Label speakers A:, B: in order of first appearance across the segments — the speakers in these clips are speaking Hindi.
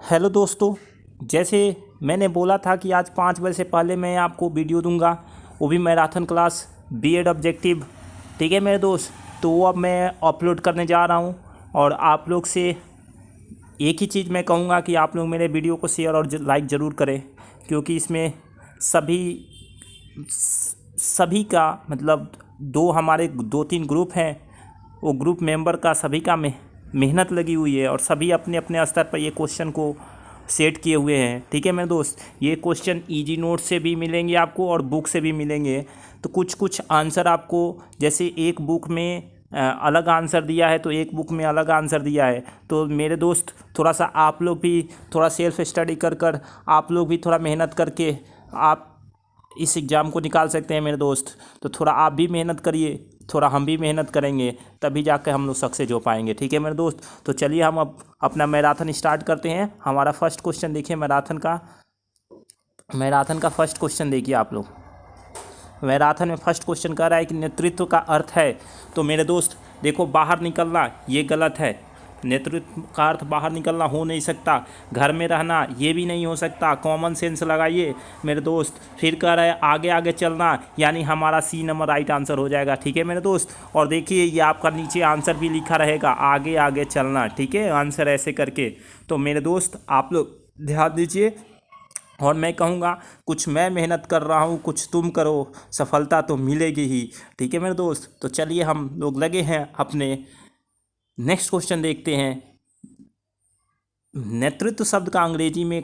A: हेलो दोस्तों। जैसे मैंने बोला था कि आज 5 बजे से पहले मैं आपको वीडियो दूंगा, वो भी मैराथन क्लास बीएड ऑब्जेक्टिव। ठीक है मेरे दोस्त, तो वो अब मैं अपलोड करने जा रहा हूँ। और आप लोग से एक ही चीज़ मैं कहूँगा कि आप लोग मेरे वीडियो को शेयर और लाइक ज़रूर करें, क्योंकि इसमें सभी सभी का मतलब दो हमारे 2-3 ग्रुप हैं, वो ग्रुप मेंबर का सभी का मेहनत लगी हुई है और सभी अपने अपने स्तर पर ये क्वेश्चन को सेट किए हुए हैं। ठीक है मेरे दोस्त, ये क्वेश्चन इजी नोट से भी मिलेंगे आपको और बुक से भी मिलेंगे। तो कुछ कुछ आंसर आपको, जैसे एक बुक में अलग आंसर दिया है तो एक बुक में अलग आंसर दिया है, तो मेरे दोस्त थोड़ा सा आप लोग भी थोड़ा सेल्फ स्टडी कर कर आप लोग भी थोड़ा मेहनत करके आप इस एग्ज़ाम को निकाल सकते हैं मेरे दोस्त। तो थोड़ा आप भी मेहनत करिए, थोड़ा हम भी मेहनत करेंगे, तभी जाकर हम लोग सक्सेस हो पाएंगे। ठीक है मेरे दोस्त, तो चलिए हम अब अपना मैराथन स्टार्ट करते हैं। हमारा फर्स्ट क्वेश्चन देखिए, मैराथन का फर्स्ट क्वेश्चन देखिए आप लोग। मैराथन में फर्स्ट क्वेश्चन कह रहा है कि नेतृत्व का अर्थ है। तो मेरे दोस्त देखो, बाहर निकलना ये गलत है। नेतृत्व का अर्थ बाहर निकलना हो नहीं सकता, घर में रहना ये भी नहीं हो सकता। कॉमन सेंस लगाइए मेरे दोस्त। फिर कह रहा है आगे आगे चलना, यानी हमारा सी नंबर राइट आंसर हो जाएगा। ठीक है मेरे दोस्त, और देखिए ये आपका नीचे आंसर भी लिखा रहेगा, आगे आगे चलना। ठीक है, आंसर ऐसे करके। तो मेरे दोस्त आप लोग ध्यान दीजिए, और मैं कहूँगा कुछ मैं मेहनत कर रहा हूँ, कुछ तुम करो, सफलता तो मिलेगी ही। ठीक है मेरे दोस्त, तो चलिए हम लोग लगे हैं अपने नेक्स्ट क्वेश्चन देखते हैं। नेतृत्व शब्द का अंग्रेजी में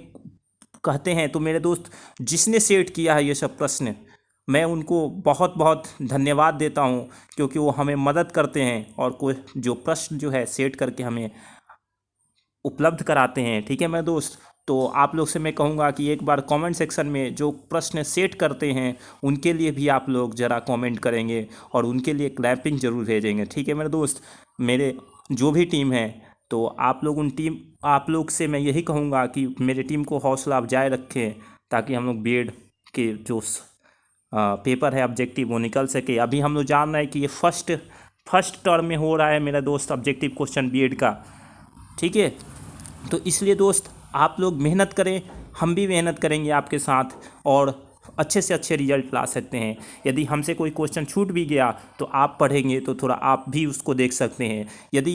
A: कहते हैं। तो मेरे दोस्त जिसने सेट किया है ये सब प्रश्न, मैं उनको बहुत बहुत धन्यवाद देता हूँ, क्योंकि वो हमें मदद करते हैं और कोई जो प्रश्न जो है सेट करके हमें उपलब्ध कराते हैं। ठीक है मेरे दोस्त, तो आप लोग से मैं कहूँगा कि एक बार कमेंट सेक्शन में जो प्रश्न सेट करते हैं उनके लिए भी आप लोग ज़रा कमेंट करेंगे और उनके लिए क्लैपिंग ज़रूर भेजेंगे। ठीक है मेरे दोस्त, मेरे जो भी टीम है, तो आप लोग से मैं यही कहूँगा कि मेरे टीम को हौसला अफजाई रखें, ताकि हम लोग बीएड के जो पेपर है ऑब्जेक्टिव वो निकल सके। अभी हम लोग जान रहे हैं कि ये फर्स्ट टर्म में हो रहा है मेरा दोस्त ऑब्जेक्टिव क्वेश्चन बीएड का। ठीक है, तो इसलिए दोस्त आप लोग मेहनत करें, हम भी मेहनत करेंगे आपके साथ, और अच्छे से अच्छे रिजल्ट ला सकते हैं। यदि हमसे कोई क्वेश्चन छूट भी गया तो आप पढ़ेंगे तो थोड़ा आप भी उसको देख सकते हैं। यदि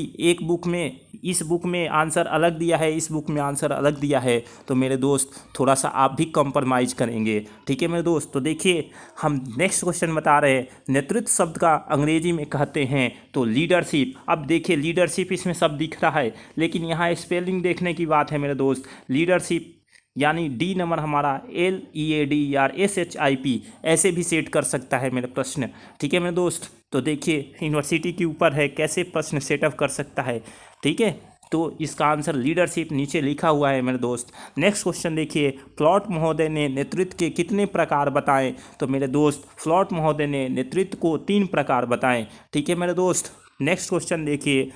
A: इस बुक में आंसर अलग दिया है, इस बुक में आंसर अलग दिया है, तो मेरे दोस्त थोड़ा सा आप भी कंप्रोमाइज़ करेंगे। ठीक है मेरे दोस्त, तो देखिए हम नेक्स्ट क्वेश्चन बता रहे हैं। नेतृत्व शब्द का अंग्रेजी में कहते हैं तो लीडरशिप। अब देखिए लीडरशिप इसमें सब दिख रहा है, लेकिन यहाँ स्पेलिंग देखने की बात है मेरे दोस्त। लीडरशिप यानी डी नंबर हमारा LEAD या SHIP ऐसे भी सेट कर सकता है मेरा प्रश्न। ठीक है मेरे दोस्त, तो देखिए यूनिवर्सिटी के ऊपर है कैसे प्रश्न सेटअप कर सकता है। ठीक है, तो इसका आंसर लीडरशिप नीचे लिखा हुआ है मेरे दोस्त। नेक्स्ट क्वेश्चन देखिए, फ्लॉट महोदय ने नेतृत्व के कितने प्रकार बताएं। तो मेरे दोस्त फ्लॉट महोदय ने नेतृत्व को 3 प्रकार बताएं। ठीक है मेरे दोस्त, नेक्स्ट क्वेश्चन देखिए,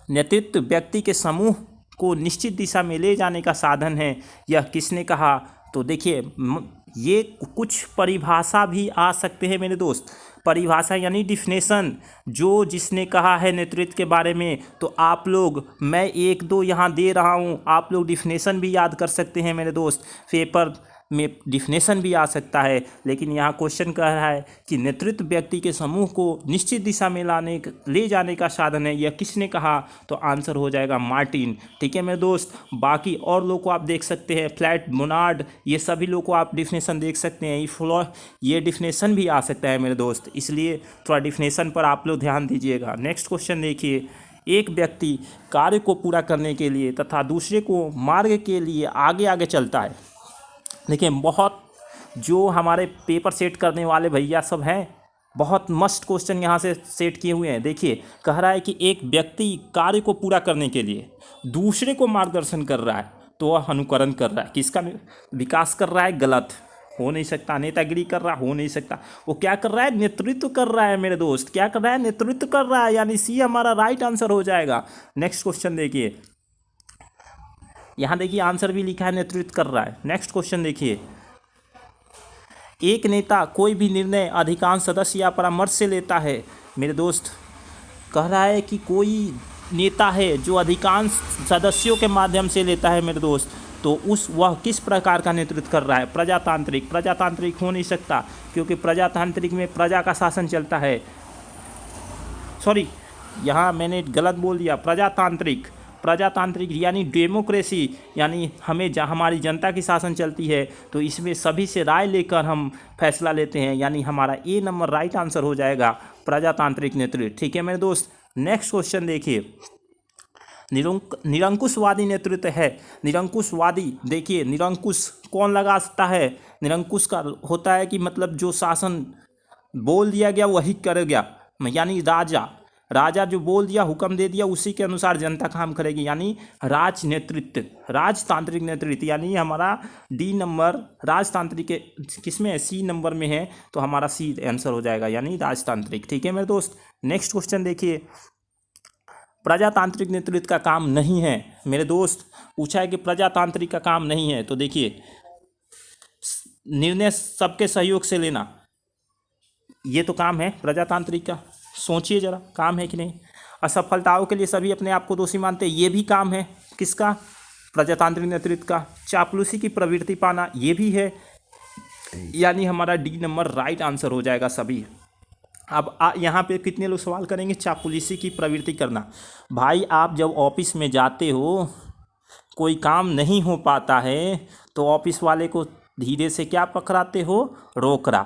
A: नेतृत्व व्यक्ति के समूह को निश्चित दिशा में ले जाने का साधन है, यह किसने कहा। तो देखिए ये कुछ परिभाषा भी आ सकते हैं मेरे दोस्त। परिभाषा यानी डिफिनेशन, जो जिसने कहा है नेतृत्व के बारे में, तो आप लोग, मैं 1-2 यहाँ दे रहा हूँ, आप लोग डिफिनेशन भी याद कर सकते हैं मेरे दोस्त। पेपर में डिफिनेशन भी आ सकता है, लेकिन यहाँ क्वेश्चन कह रहा है कि नेतृत्व व्यक्ति के समूह को निश्चित दिशा में ले जाने का साधन है, यह किसने कहा। तो आंसर हो जाएगा मार्टिन। ठीक है मेरे दोस्त, बाकी और लोग को आप देख सकते हैं, फ्लैट मोनार्ड, ये सभी लोग को आप डिफिनेशन देख सकते हैं। ये डिफिनेशन भी आ सकता है मेरे दोस्त, इसलिए थोड़ा डिफिनेशन पर आप लोग ध्यान दीजिएगा। नेक्स्ट क्वेश्चन देखिए, एक व्यक्ति कार्य को पूरा करने के लिए तथा दूसरे को मार्ग के लिए आगे आगे चलता है। देखिए बहुत जो हमारे पेपर सेट करने वाले भैया सब हैं, बहुत मस्त क्वेश्चन यहाँ से सेट किए हुए हैं। देखिए कह रहा है कि एक व्यक्ति कार्य को पूरा करने के लिए दूसरे को मार्गदर्शन कर रहा है, तो वह अनुकरण कर रहा है, किसका विकास कर रहा है, गलत हो नहीं सकता। नेतागिरी कर रहा हो नहीं सकता, वो क्या कर रहा है, नेतृत्व कर रहा है मेरे दोस्त। क्या कर रहा है, नेतृत्व कर रहा है, यानी सी हमारा राइट आंसर हो जाएगा। नेक्स्ट क्वेश्चन देखिए, यहाँ देखिए आंसर भी लिखा है नेतृत्व कर रहा है। नेक्स्ट क्वेश्चन देखिए, एक नेता कोई भी निर्णय अधिकांश सदस्य या परामर्श से लेता है। मेरे दोस्त कह रहा है कि कोई नेता है जो अधिकांश सदस्यों के माध्यम से लेता है मेरे दोस्त, तो वह किस प्रकार का नेतृत्व कर रहा है? प्रजातांत्रिक। प्रजातांत्रिक हो नहीं सकता, क्योंकि प्रजातांत्रिक में प्रजा का शासन चलता है। सॉरी, यहाँ मैंने गलत बोल दिया। प्रजातांत्रिक, प्रजातांत्रिक यानी डेमोक्रेसी, यानी हमें हमारी जनता की शासन चलती है, तो इसमें सभी से राय लेकर हम फैसला लेते हैं, यानी हमारा ए नंबर राइट आंसर हो जाएगा, प्रजातांत्रिक नेतृत्व। ठीक है मेरे दोस्त, नेक्स्ट क्वेश्चन देखिए। निरंकुशवादी नेतृत्व है। निरंकुशवादी, देखिए निरंकुश कौन लगा सकता है? निरंकुश का होता है कि मतलब जो शासन बोल दिया गया वही कर गया, यानी राजा जो बोल दिया, हुक्म दे दिया, उसी के अनुसार जनता काम करेगी, यानी राज नेतृत्व, राजतांत्रिक नेतृत्व। यानी हमारा डी नंबर राजतांत्रिक किसमें है? सी नंबर में है, तो हमारा सी आंसर हो जाएगा, यानी राजतांत्रिक। ठीक है मेरे दोस्त, नेक्स्ट क्वेश्चन देखिए। प्रजातांत्रिक नेतृत्व का काम नहीं है मेरे दोस्त, पूछा है कि प्रजातांत्रिक का काम नहीं है, तो देखिए निर्णय सबके सहयोग से लेना, ये तो काम है प्रजातांत्रिक का। सोचिए जरा, काम है कि नहीं? असफलताओं के लिए सभी अपने आप को दोषी मानते हैं, ये भी काम है किसका? प्रजातांत्रिक नेतृत्व का। चापलूसी की प्रवृत्ति पाना, ये भी है, यानी हमारा डी नंबर राइट आंसर हो जाएगा सभी। अब यहाँ पे कितने लोग सवाल करेंगे? चापलूसी की प्रवृत्ति करना। भाई आप जब ऑफिस में जाते हो, कोई काम नहीं हो पाता है, तो ऑफिस वाले को धीरे से क्या पकड़ाते हो? रोकरा।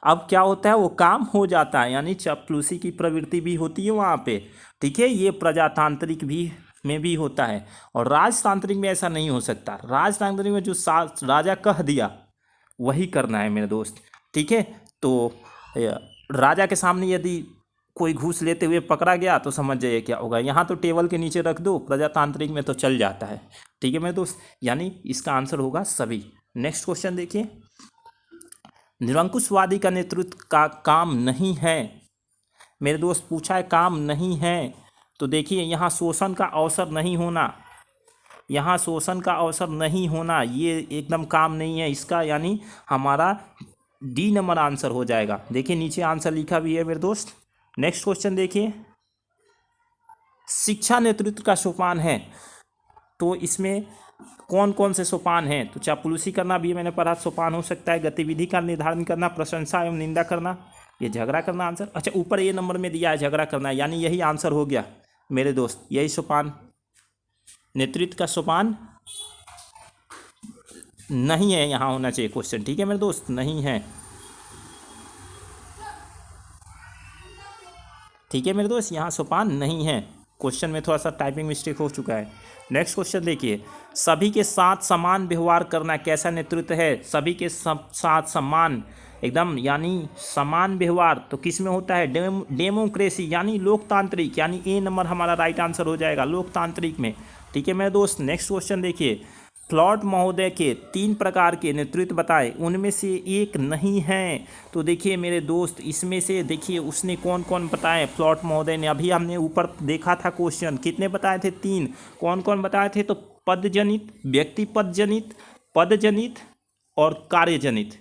A: अब क्या होता है? वो काम हो जाता है, यानी चापलूसी की प्रवृत्ति भी होती है वहाँ पे। ठीक है, ये प्रजातांत्रिक भी में भी होता है, और राजतांत्रिक में ऐसा नहीं हो सकता। राजतांत्रिक में जो राजा कह दिया वही करना है मेरे दोस्त। ठीक है, तो राजा के सामने यदि कोई घूस लेते हुए पकड़ा गया तो समझ जाइए क्या होगा। यहाँ तो टेबल के नीचे रख दो, प्रजातांत्रिक में तो चल जाता है। ठीक है मेरे दोस्त, यानी इसका आंसर होगा सभी। नेक्स्ट क्वेश्चन देखिए। निरंकुशवादी का नेतृत्व का काम नहीं है मेरे दोस्त, पूछा है काम नहीं है, तो देखिए यहाँ शोषण का अवसर नहीं होना, यहाँ शोषण का अवसर नहीं होना, ये एकदम काम नहीं है इसका, यानी हमारा डी नंबर आंसर हो जाएगा। देखिए नीचे आंसर लिखा भी है मेरे दोस्त। नेक्स्ट क्वेश्चन देखिए। शिक्षा नेतृत्व का सोपान है, तो इसमें कौन कौन से सोपान हैं? तो चापलूसी करना भी मैंने पढ़ा सोपान हो सकता है, गतिविधि का निर्धारण करना, प्रशंसा एवं निंदा करना, ये झगड़ा करना आंसर। अच्छा, ऊपर ये नंबर में दिया है झगड़ा करना, यानी यही आंसर हो गया मेरे दोस्त, यही सोपान। नेतृत्व का सोपान नहीं है, यहाँ होना चाहिए क्वेश्चन। ठीक है मेरे दोस्त, नहीं है। ठीक है मेरे दोस्त, यहाँ सोपान नहीं है, क्वेश्चन में थोड़ा सा टाइपिंग मिस्टेक हो चुका है। नेक्स्ट क्वेश्चन देखिए। सभी के साथ समान व्यवहार करना कैसा नेतृत्व है? सभी के साथ समान एकदम, यानी समान व्यवहार तो किस में होता है? डेमोक्रेसी, यानी लोकतांत्रिक, यानी ए नंबर हमारा राइट आंसर हो जाएगा, लोकतांत्रिक में। ठीक है मेरे दोस्त, नेक्स्ट क्वेश्चन देखिए। फ्लॉट महोदय के 3 प्रकार के नेतृत्व बताएं, उनमें से एक नहीं है, तो देखिए मेरे दोस्त इसमें से देखिए उसने कौन कौन बताए? फ्लॉट महोदय ने, अभी हमने ऊपर देखा था क्वेश्चन, कितने बताए थे? 3। कौन कौन बताए थे? तो पदजनित, व्यक्तिपद जनित, पदजनित और कार्यजनित।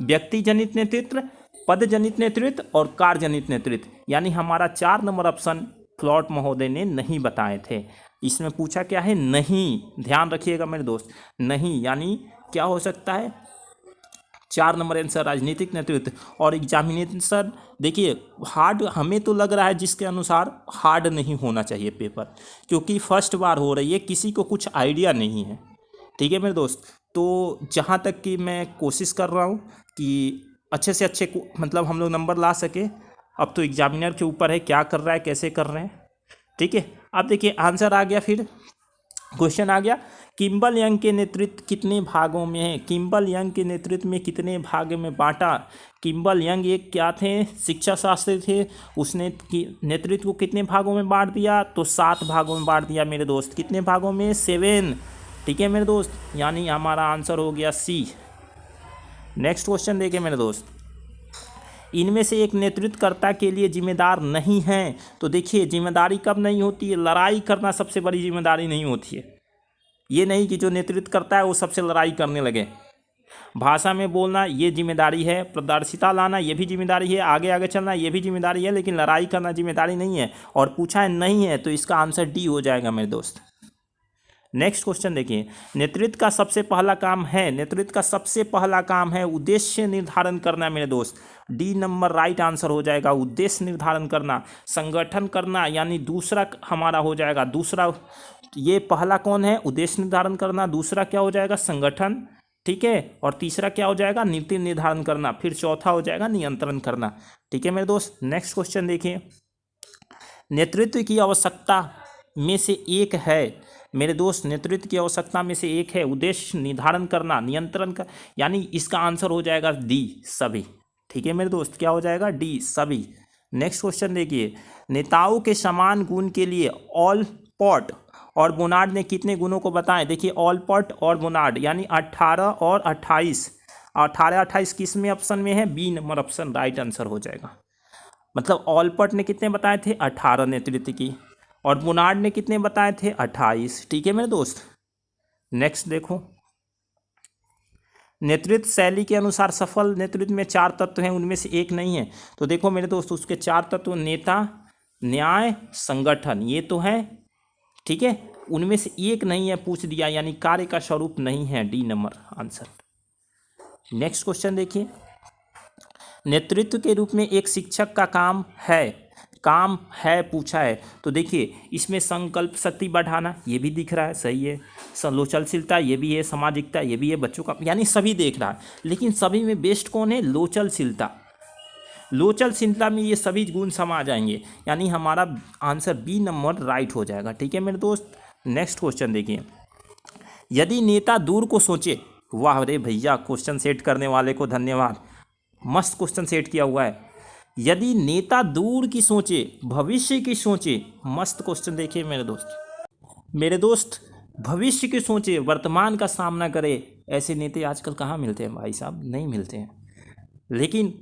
A: व्यक्तिजनित नेतृत्व, पदजनित नेतृत्व और कार्यजनित नेतृत्व, यानी हमारा 4 नंबर ऑप्शन फ्लॉट महोदय ने नहीं बताए थे। इसमें पूछा क्या है? नहीं, ध्यान रखिएगा मेरे दोस्त, नहीं, यानी क्या हो सकता है? 4 नंबर आंसर राजनीतिक नेतृत्व। और एग्जामिनेशन देखिए हार्ड हमें तो लग रहा है, जिसके अनुसार हार्ड नहीं होना चाहिए पेपर, क्योंकि फर्स्ट बार हो रही है, किसी को कुछ आइडिया नहीं है। ठीक है मेरे दोस्त, तो जहाँ तक कि मैं कोशिश कर रहा हूँ कि अच्छे से अच्छे मतलब हम लोग नंबर ला सके। अब तो एग्जामिनर के ऊपर है क्या कर रहा है, कैसे कर रहे हैं। ठीक है, अब देखिए आंसर आ गया, फिर क्वेश्चन आ गया। किम्बल यंग के नेतृत्व कितने भागों में है? किम्बल यंग के नेतृत्व में कितने भाग में बांटा? किम्बल यंग एक क्या थे? शिक्षा शास्त्री थे। उसने नेतृत्व को कितने भागों में बांट दिया? तो 7 भागों में बांट दिया मेरे दोस्त। कितने भागों में? 7। ठीक है मेरे दोस्त, यानी हमारा आंसर हो गया सी। नेक्स्ट क्वेश्चन देखिए मेरे दोस्त। इनमें से एक नेतृत्वकर्ता के लिए जिम्मेदार नहीं है, तो देखिए जिम्मेदारी कब नहीं होती है? लड़ाई करना सबसे बड़ी जिम्मेदारी नहीं होती है। ये नहीं कि जो नेतृत्व करता है वो सबसे लड़ाई करने लगे। भाषा में बोलना ये जिम्मेदारी है, प्रदर्शिता लाना ये भी जिम्मेदारी है, आगे आगे चलना ये भी जिम्मेदारी है, लेकिन लड़ाई करना जिम्मेदारी नहीं है। और पूछा है नहीं है तो इसका आंसर डी हो जाएगा मेरे दोस्त। नेक्स्ट क्वेश्चन देखिए, नेतृत्व का सबसे पहला काम है, नेतृत्व का सबसे पहला काम है उद्देश्य निर्धारण करना मेरे दोस्त। डी नंबर राइट आंसर हो जाएगा, उद्देश्य निर्धारण करना, संगठन करना, यानी दूसरा हमारा हो जाएगा। दूसरा, ये पहला कौन है, उद्देश्य निर्धारण करना, दूसरा क्या हो जाएगा, संगठन, ठीक है, और तीसरा क्या हो जाएगा, नीति निर्धारण करना, फिर चौथा हो जाएगा नियंत्रण करना। ठीक है मेरे दोस्त। नेक्स्ट क्वेश्चन देखिए, नेतृत्व की आवश्यकता में से एक है मेरे दोस्त, नेतृत्व की आवश्यकता में से एक है उद्देश्य निर्धारण करना, नियंत्रण का, यानी इसका आंसर हो जाएगा डी सभी। ठीक है मेरे दोस्त, क्या हो जाएगा, डी सभी। नेक्स्ट क्वेश्चन देखिए, नेताओं के समान गुण के लिए ऑलपॉट और बोनार्ड ने कितने गुणों को बताएं। देखिए ऑलपॉट और बोनार्ड यानी 18 और 28, 18 28 किस में ऑप्शन में है, b number option right answer हो जाएगा। मतलब ऑलपॉट ने कितने बताए थे, 18 नेतृत्व की, और बोनार्ड ने कितने बताए थे, 28। ठीक है मेरे दोस्त। नेक्स्ट देखो, नेतृत्व शैली के अनुसार सफल नेतृत्व में 4 तत्व हैं, उनमें से एक नहीं है। तो देखो मेरे दोस्त, उसके 4 तत्व, नेता, न्याय, संगठन, ये तो है, ठीक है, उनमें से एक नहीं है, पूछ दिया, यानी कार्य का स्वरूप नहीं है, D number answer. Next question देखिए, नेतृत्व के रूप में एक शिक्षक का काम है पूछा है। तो देखिए इसमें संकल्प शक्ति बढ़ाना ये भी दिख रहा है, सही है, लोचनशीलता ये भी है, सामाजिकता ये भी है, बच्चों का, यानी सभी देख रहा है, लेकिन सभी में बेस्ट कौन है, लोचनशीलता। लोचनशीलता में ये सभी गुण समा जाएंगे, यानी हमारा आंसर बी नंबर राइट हो जाएगा। ठीक है मेरे दोस्त। नेक्स्ट क्वेश्चन देखिए, यदि नेता दूर को सोचे, वाह रे भैया, क्वेश्चन सेट करने वाले को धन्यवाद, मस्त क्वेश्चन सेट किया हुआ है। यदि नेता दूर की सोचे, भविष्य की सोचे, मस्त क्वेश्चन देखिए मेरे दोस्त, भविष्य की सोचे, वर्तमान का सामना करे, ऐसे नेता आजकल कहाँ मिलते हैं भाई साहब, नहीं मिलते हैं। लेकिन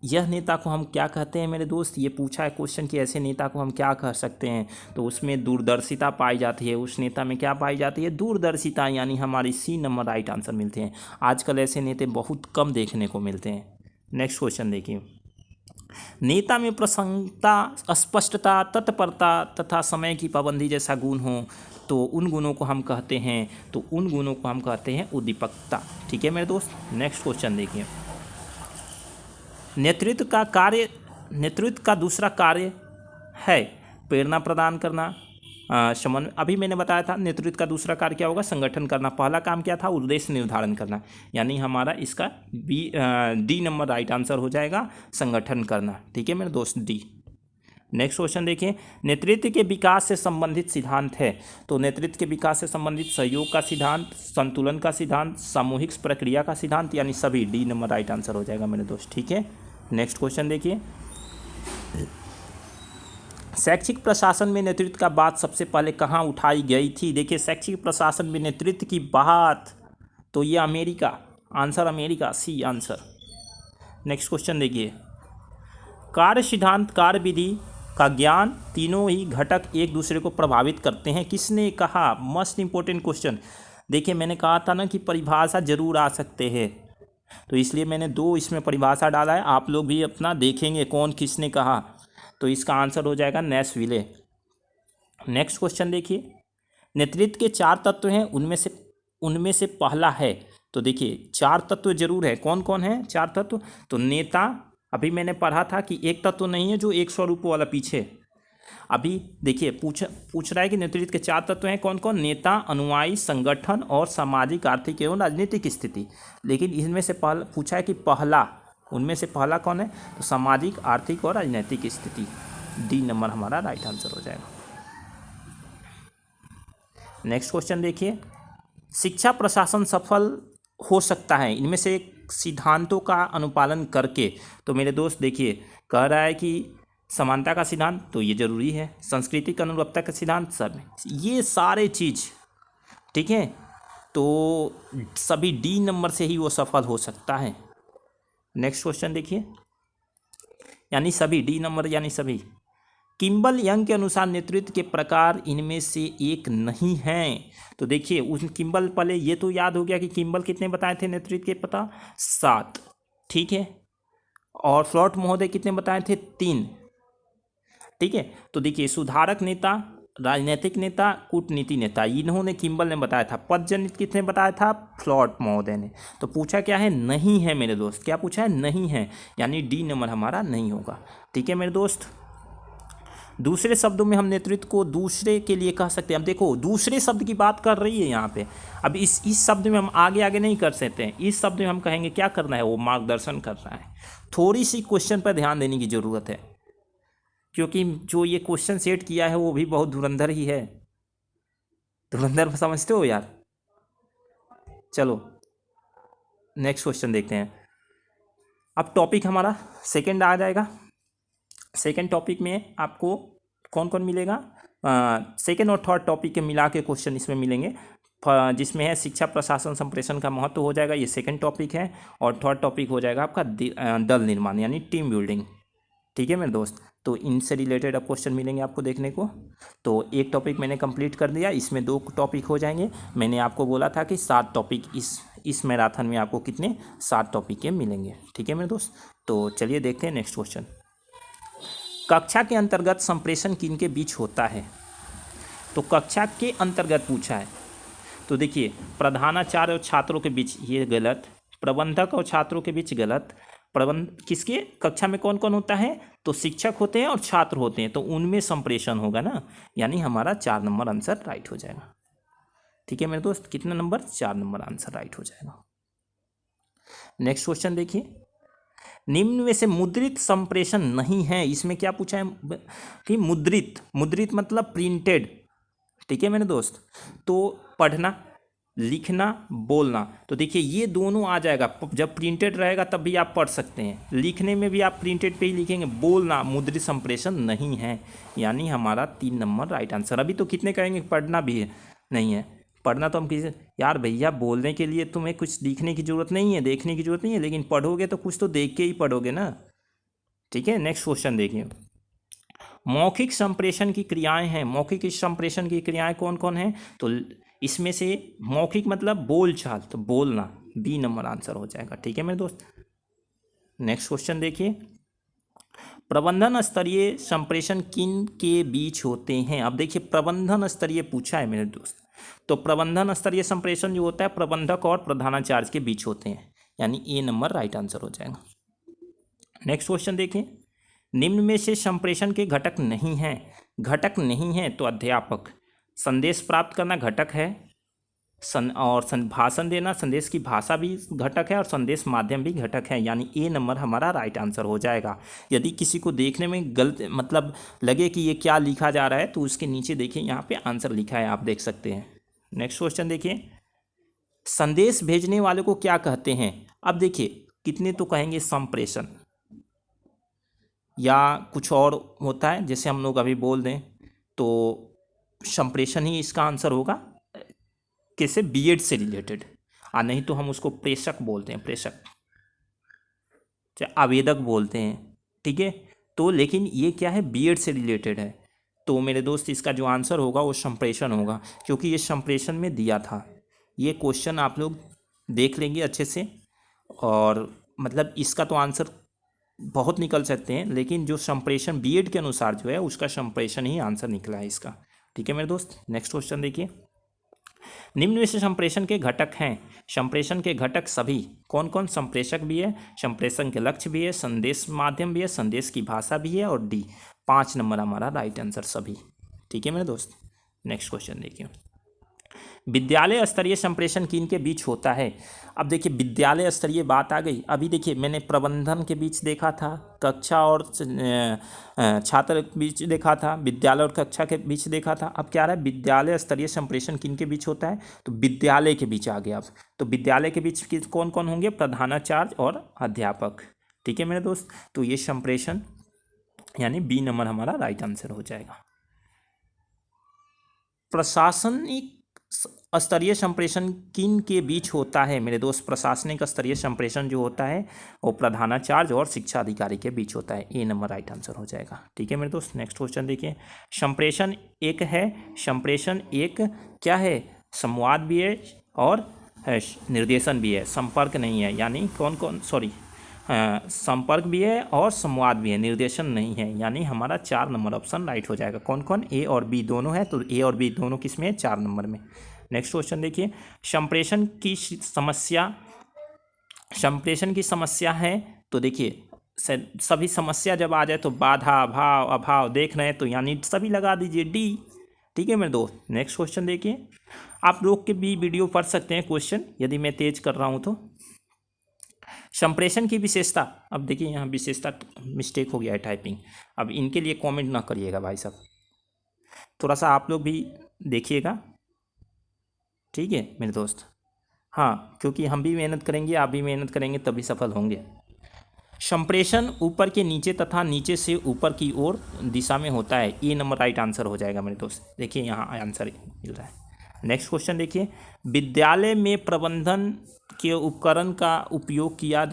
A: यह नेता को हम क्या कहते हैं मेरे दोस्त, ये पूछा है क्वेश्चन कि ऐसे नेता को हम क्या कह सकते हैं, तो उसमें दूरदर्शिता पाई जाती है, उस नेता में क्या पाई जाती है, दूरदर्शिता, यानी हमारी सी नंबर राइट आंसर मिलते हैं। आजकल ऐसे नेता बहुत कम देखने को मिलते हैं। नेक्स्ट क्वेश्चन देखिए, नेता में प्रसन्नता, स्पष्टता, तत्परता तथा समय की पाबंदी जैसा गुण हो तो उन गुणों को हम कहते हैं उद्दीपकता। ठीक है मेरे दोस्त। नेक्स्ट क्वेश्चन देखिए, नेतृत्व का दूसरा कार्य है प्रेरणा प्रदान करना, समन्वय, अभी मैंने बताया था नेतृत्व का दूसरा कार्य क्या होगा, संगठन करना। पहला काम क्या था, उद्देश्य निर्धारण करना, यानी हमारा इसका डी नंबर राइट आंसर हो जाएगा, संगठन करना। ठीक है मेरे दोस्त, डी। नेक्स्ट क्वेश्चन देखिए, नेतृत्व के विकास से संबंधित सिद्धांत है। तो नेतृत्व के विकास से संबंधित सहयोग का सिद्धांत, संतुलन का सिद्धांत, सामूहिक प्रक्रिया का सिद्धांत, यानी सभी, डी नंबर राइट आंसर हो जाएगा मेरे दोस्त। ठीक है। नेक्स्ट क्वेश्चन देखिए, शैक्षिक प्रशासन में नेतृत्व का बात सबसे पहले कहाँ उठाई गई थी। देखिए शैक्षिक प्रशासन में नेतृत्व की बात, तो ये America, answer America, C answer. Next question देखिए, कार्य सिद्धांत, कार्य विधि का ज्ञान, तीनों ही घटक एक दूसरे को प्रभावित करते हैं, किसने कहा, मस्ट इंपॉर्टेंट क्वेश्चन। देखिए मैंने कहा था ना कि परिभाषा जरूर आ सकते हैं, तो इसलिए मैंने 2 इसमें परिभाषा डाला है, आप लोग भी अपना देखेंगे कौन किसने कहा, तो इसका आंसर हो जाएगा नैशविले। नेक्स्ट क्वेश्चन देखिए, नेतृत्व के 4 तत्व हैं, उनमें से पहला है, तो देखिए 4 तत्व जरूर है, कौन कौन है 4 तत्व, तो नेता, अभी मैंने पढ़ा था कि एक तत्व नहीं है जो एक स्वरूप वाला, पीछे अभी देखिए पूछ रहा है कि नेतृत्व के 4 तत्व हैं, कौन कौन, नेता, अनुयायी, संगठन और सामाजिक, आर्थिक एवं राजनीतिक स्थिति। लेकिन इनमें से पहला पूछा है कि उनमें से पहला कौन है, तो सामाजिक, आर्थिक और राजनीतिक स्थिति, डी नंबर हमारा राइट आंसर हो जाएगा। नेक्स्ट क्वेश्चन देखिए, शिक्षा प्रशासन सफल हो सकता है इनमें से सिद्धांतों का अनुपालन करके। तो मेरे दोस्त देखिए, कह रहा है कि समानता का सिद्धांत, तो ये जरूरी है, सांस्कृतिक अनुरूपता का सिद्धांत, सब ये सारे चीज़, ठीक है, तो सभी डी नंबर से ही वो सफल हो सकता है। नेक्स्ट क्वेश्चन देखिए, यानी सभी, डी नंबर यानी सभी। किम्बल यंग के अनुसार नेतृत्व के प्रकार इनमें से एक नहीं हैं। तो देखिए उस किम्बल, पहले ये तो याद हो गया कि किम्बल कितने बताए थे नेतृत्व के पता, 7, ठीक है। और फ्लॉट महोदय कितने बताए थे, 3, ठीक है। तो देखिए सुधारक नेता, राजनीतिक नेता, कूटनीति नेता, इन्होंने किम्बल ने बताया था। पदजनित किसने बताया था, फ्लॉट महोदय ने। तो पूछा क्या है, नहीं है मेरे दोस्त, क्या पूछा है, नहीं है, यानी डी नंबर हमारा नहीं होगा, ठीक है मेरे दोस्त। दूसरे शब्दों में हम नेतृत्व को दूसरे के लिए कह सकते हैं। अब देखो दूसरे शब्द की बात कर रही है यहाँ पे। अब इस शब्द में हम आगे आगे नहीं कर सकते हैं। इस शब्द में हम कहेंगे क्या करना है, वो मार्गदर्शन कर रहा है। थोड़ी सी क्वेश्चन पर ध्यान देने की ज़रूरत है, क्योंकि जो ये क्वेश्चन सेट किया है वो भी बहुत धुरंधर ही है। धुरंधर समझते हो यार। चलो नेक्स्ट क्वेश्चन देखते हैं। अब टॉपिक हमारा सेकंड आ जाएगा। सेकंड टॉपिक में आपको कौन कौन मिलेगा, सेकंड और थर्ड टॉपिक के मिला के क्वेश्चन इसमें मिलेंगे, जिसमें है शिक्षा प्रशासन संप्रेषण का महत्व हो जाएगा, ये सेकंड टॉपिक है। और थर्ड टॉपिक हो जाएगा आपका दल निर्माण यानी टीम बिल्डिंग, ठीक है मेरे दोस्त। तो इनसे रिलेटेड अब क्वेश्चन मिलेंगे आपको देखने को। तो एक टॉपिक मैंने कंप्लीट कर दिया, इसमें 2 टॉपिक हो जाएंगे। मैंने आपको बोला था कि 7 टॉपिक इस मैराथन में आपको कितने, 7 टॉपिक के मिलेंगे, ठीक है मेरे दोस्त। तो चलिए देखते हैं नेक्स्ट क्वेश्चन। कक्षा के अंतर्गत संप्रेषण किनके बीच होता है। तो कक्षा के अंतर्गत पूछा है, तो देखिए प्रधानाचार्य और छात्रों के बीच, ये गलत। प्रबंधक और छात्रों के बीच, गलत। किसके कक्षा में कौन कौन होता है, तो शिक्षक होते हैं और छात्र होते हैं, तो उनमें संप्रेषण होगा ना, यानी हमारा 4 नंबर आंसर राइट हो जाएगा, ठीक है मेरे दोस्त। कितना नंबर, 4 नंबर आंसर राइट हो जाएगा। नेक्स्ट क्वेश्चन देखिए, निम्न में से मुद्रित संप्रेषण नहीं है। इसमें क्या पूछा है कि मुद्रित, मुद्रित मतलब प्रिंटेड, ठीक है मेरे दोस्त। तो पढ़ना, लिखना, बोलना, तो देखिए ये दोनों आ जाएगा। जब प्रिंटेड रहेगा तब भी आप पढ़ सकते हैं, लिखने में भी आप प्रिंटेड पे ही लिखेंगे। बोलना मुद्रित संप्रेषण नहीं है, यानी हमारा 3 नंबर राइट आंसर। अभी तो कितने कहेंगे, पढ़ना भी है, नहीं है। पढ़ना तो हम किसी, यार भैया बोलने के लिए तुम्हें कुछ लिखने की ज़रूरत नहीं है, देखने की ज़रूरत नहीं है, लेकिन पढ़ोगे तो कुछ तो देख के ही पढ़ोगे ना, ठीक है। नेक्स्ट क्वेश्चन देखिए, मौखिक संप्रेषण की क्रियाएं हैं। मौखिक संप्रेषण की क्रियाएं कौन कौन हैं, तो इसमें से मौखिक मतलब बोलचाल, तो बोलना, बी नंबर आंसर हो जाएगा, ठीक है मेरे दोस्त। नेक्स्ट क्वेश्चन देखिए, प्रबंधन स्तरीय संप्रेषण किन के बीच होते हैं। अब देखिए प्रबंधन स्तरीय पूछा है मेरे दोस्त, तो प्रबंधन स्तरीय संप्रेषण जो होता है प्रबंधक और प्रधानाचार्य के बीच होते हैं, यानी ए नंबर राइट आंसर हो जाएगा। नेक्स्ट क्वेश्चन देखिए, निम्न में से संप्रेषण के घटक नहीं हैं। घटक नहीं है तो अध्यापक, संदेश प्राप्त करना घटक है, भाषण देना, संदेश की भाषा भी घटक है, और संदेश माध्यम भी घटक है, यानी ए नंबर हमारा राइट आंसर हो जाएगा। यदि किसी को देखने में गलत मतलब लगे कि ये क्या लिखा जा रहा है, तो उसके नीचे देखिए यहाँ पे आंसर लिखा है, आप देख सकते हैं। नेक्स्ट क्वेश्चन देखिए, संदेश भेजने वाले को क्या कहते हैं। अब देखिए कितने तो कहेंगे संप्रेषण, या कुछ और होता है, जैसे हम लोग अभी बोल दें तो संप्रेषण ही इसका आंसर होगा, कैसे, बीएड से रिलेटेड, और नहीं तो हम उसको प्रेषक बोलते हैं, प्रेषक, चाहे आवेदक बोलते हैं, ठीक है। तो लेकिन ये क्या है, बीएड से रिलेटेड है, तो मेरे दोस्त इसका जो आंसर होगा वो संप्रेषण होगा, क्योंकि ये संप्रेषण में दिया था। ये क्वेश्चन आप लोग देख लेंगे अच्छे से, और मतलब इसका तो आंसर बहुत निकल सकते हैं, लेकिन जो संप्रेषण बीएड के अनुसार जो है उसका संप्रेषण ही आंसर निकला है इसका, ठीक है मेरे दोस्त। नेक्स्ट क्वेश्चन देखिए, निम्न में से संप्रेषण के घटक हैं। संप्रेषण के घटक सभी कौन कौन, संप्रेषक भी है, संप्रेषण के लक्ष्य भी है, संदेश माध्यम भी है, संदेश की भाषा भी है, और डी 5 नंबर हमारा राइट आंसर सभी, ठीक है मेरे दोस्त। नेक्स्ट क्वेश्चन देखिए, विद्यालय स्तरीय संप्रेषण किन के बीच होता है। अब देखिए विद्यालय स्तरीय बात आ गई। अभी देखिए मैंने प्रबंधन के बीच देखा था, कक्षा और छात्र के बीच देखा था, विद्यालय और कक्षा के बीच देखा था। अब क्या रहा है, विद्यालय स्तरीय संप्रेषण किन के बीच होता है, तो विद्यालय के बीच आ गया। अब तो विद्यालय के बीच कौन कौन होंगे, प्रधानाचार्य और अध्यापक, ठीक है मेरे दोस्त। तो ये संप्रेषण यानी बी नंबर हमारा राइट आंसर हो जाएगा। प्रशासनिक स्तरीय संप्रेषण किन के बीच होता है मेरे दोस्त? प्रशासनिक स्तरीय संप्रेषण जो होता है वो प्रधानाचार्य और शिक्षा अधिकारी के बीच होता है। ए नंबर राइट आंसर हो जाएगा। ठीक है मेरे दोस्त, नेक्स्ट क्वेश्चन देखिए। संप्रेषण एक है, संप्रेषण एक क्या है? संवाद भी है और निर्देशन भी है, संपर्क नहीं है। यानी कौन कौन, सॉरी, संपर्क भी है और संवाद भी है, निर्देशन नहीं है। यानी हमारा 4 नंबर ऑप्शन राइट हो जाएगा। कौन कौन? ए और बी दोनों है, तो ए और बी दोनों किस में है? 4 नंबर में। नेक्स्ट क्वेश्चन देखिए। संप्रेषण की समस्या, संप्रेषण की समस्या है तो देखिए सभी समस्या जब आ जाए तो बाधा, अभाव, अभाव देख रहे हैं तो यानी सभी लगा दीजिए डी। ठीक है मेरे दोस्त, नेक्स्ट क्वेश्चन देखिए। आप लोग के भी वीडियो पढ़ सकते हैं क्वेश्चन यदि मैं तेज कर रहा हूं तो। संप्रेषण की विशेषता, अब देखिए यहाँ विशेषता मिस्टेक हो गया है टाइपिंग, अब इनके लिए कमेंट ना करिएगा भाई साहब, थोड़ा सा आप लोग भी देखिएगा। ठीक है मेरे दोस्त, हाँ, क्योंकि हम भी मेहनत करेंगे, आप भी मेहनत करेंगे, तभी सफल होंगे। संप्रेषण ऊपर के नीचे तथा नीचे से ऊपर की ओर दिशा में होता है। ए नंबर राइट आंसर हो जाएगा मेरे दोस्त। देखिए यहाँ आंसर मिल रहा है। नेक्स्ट क्वेश्चन देखिए। विद्यालय में प्रबंधन के उपकरण का उपयोग किया,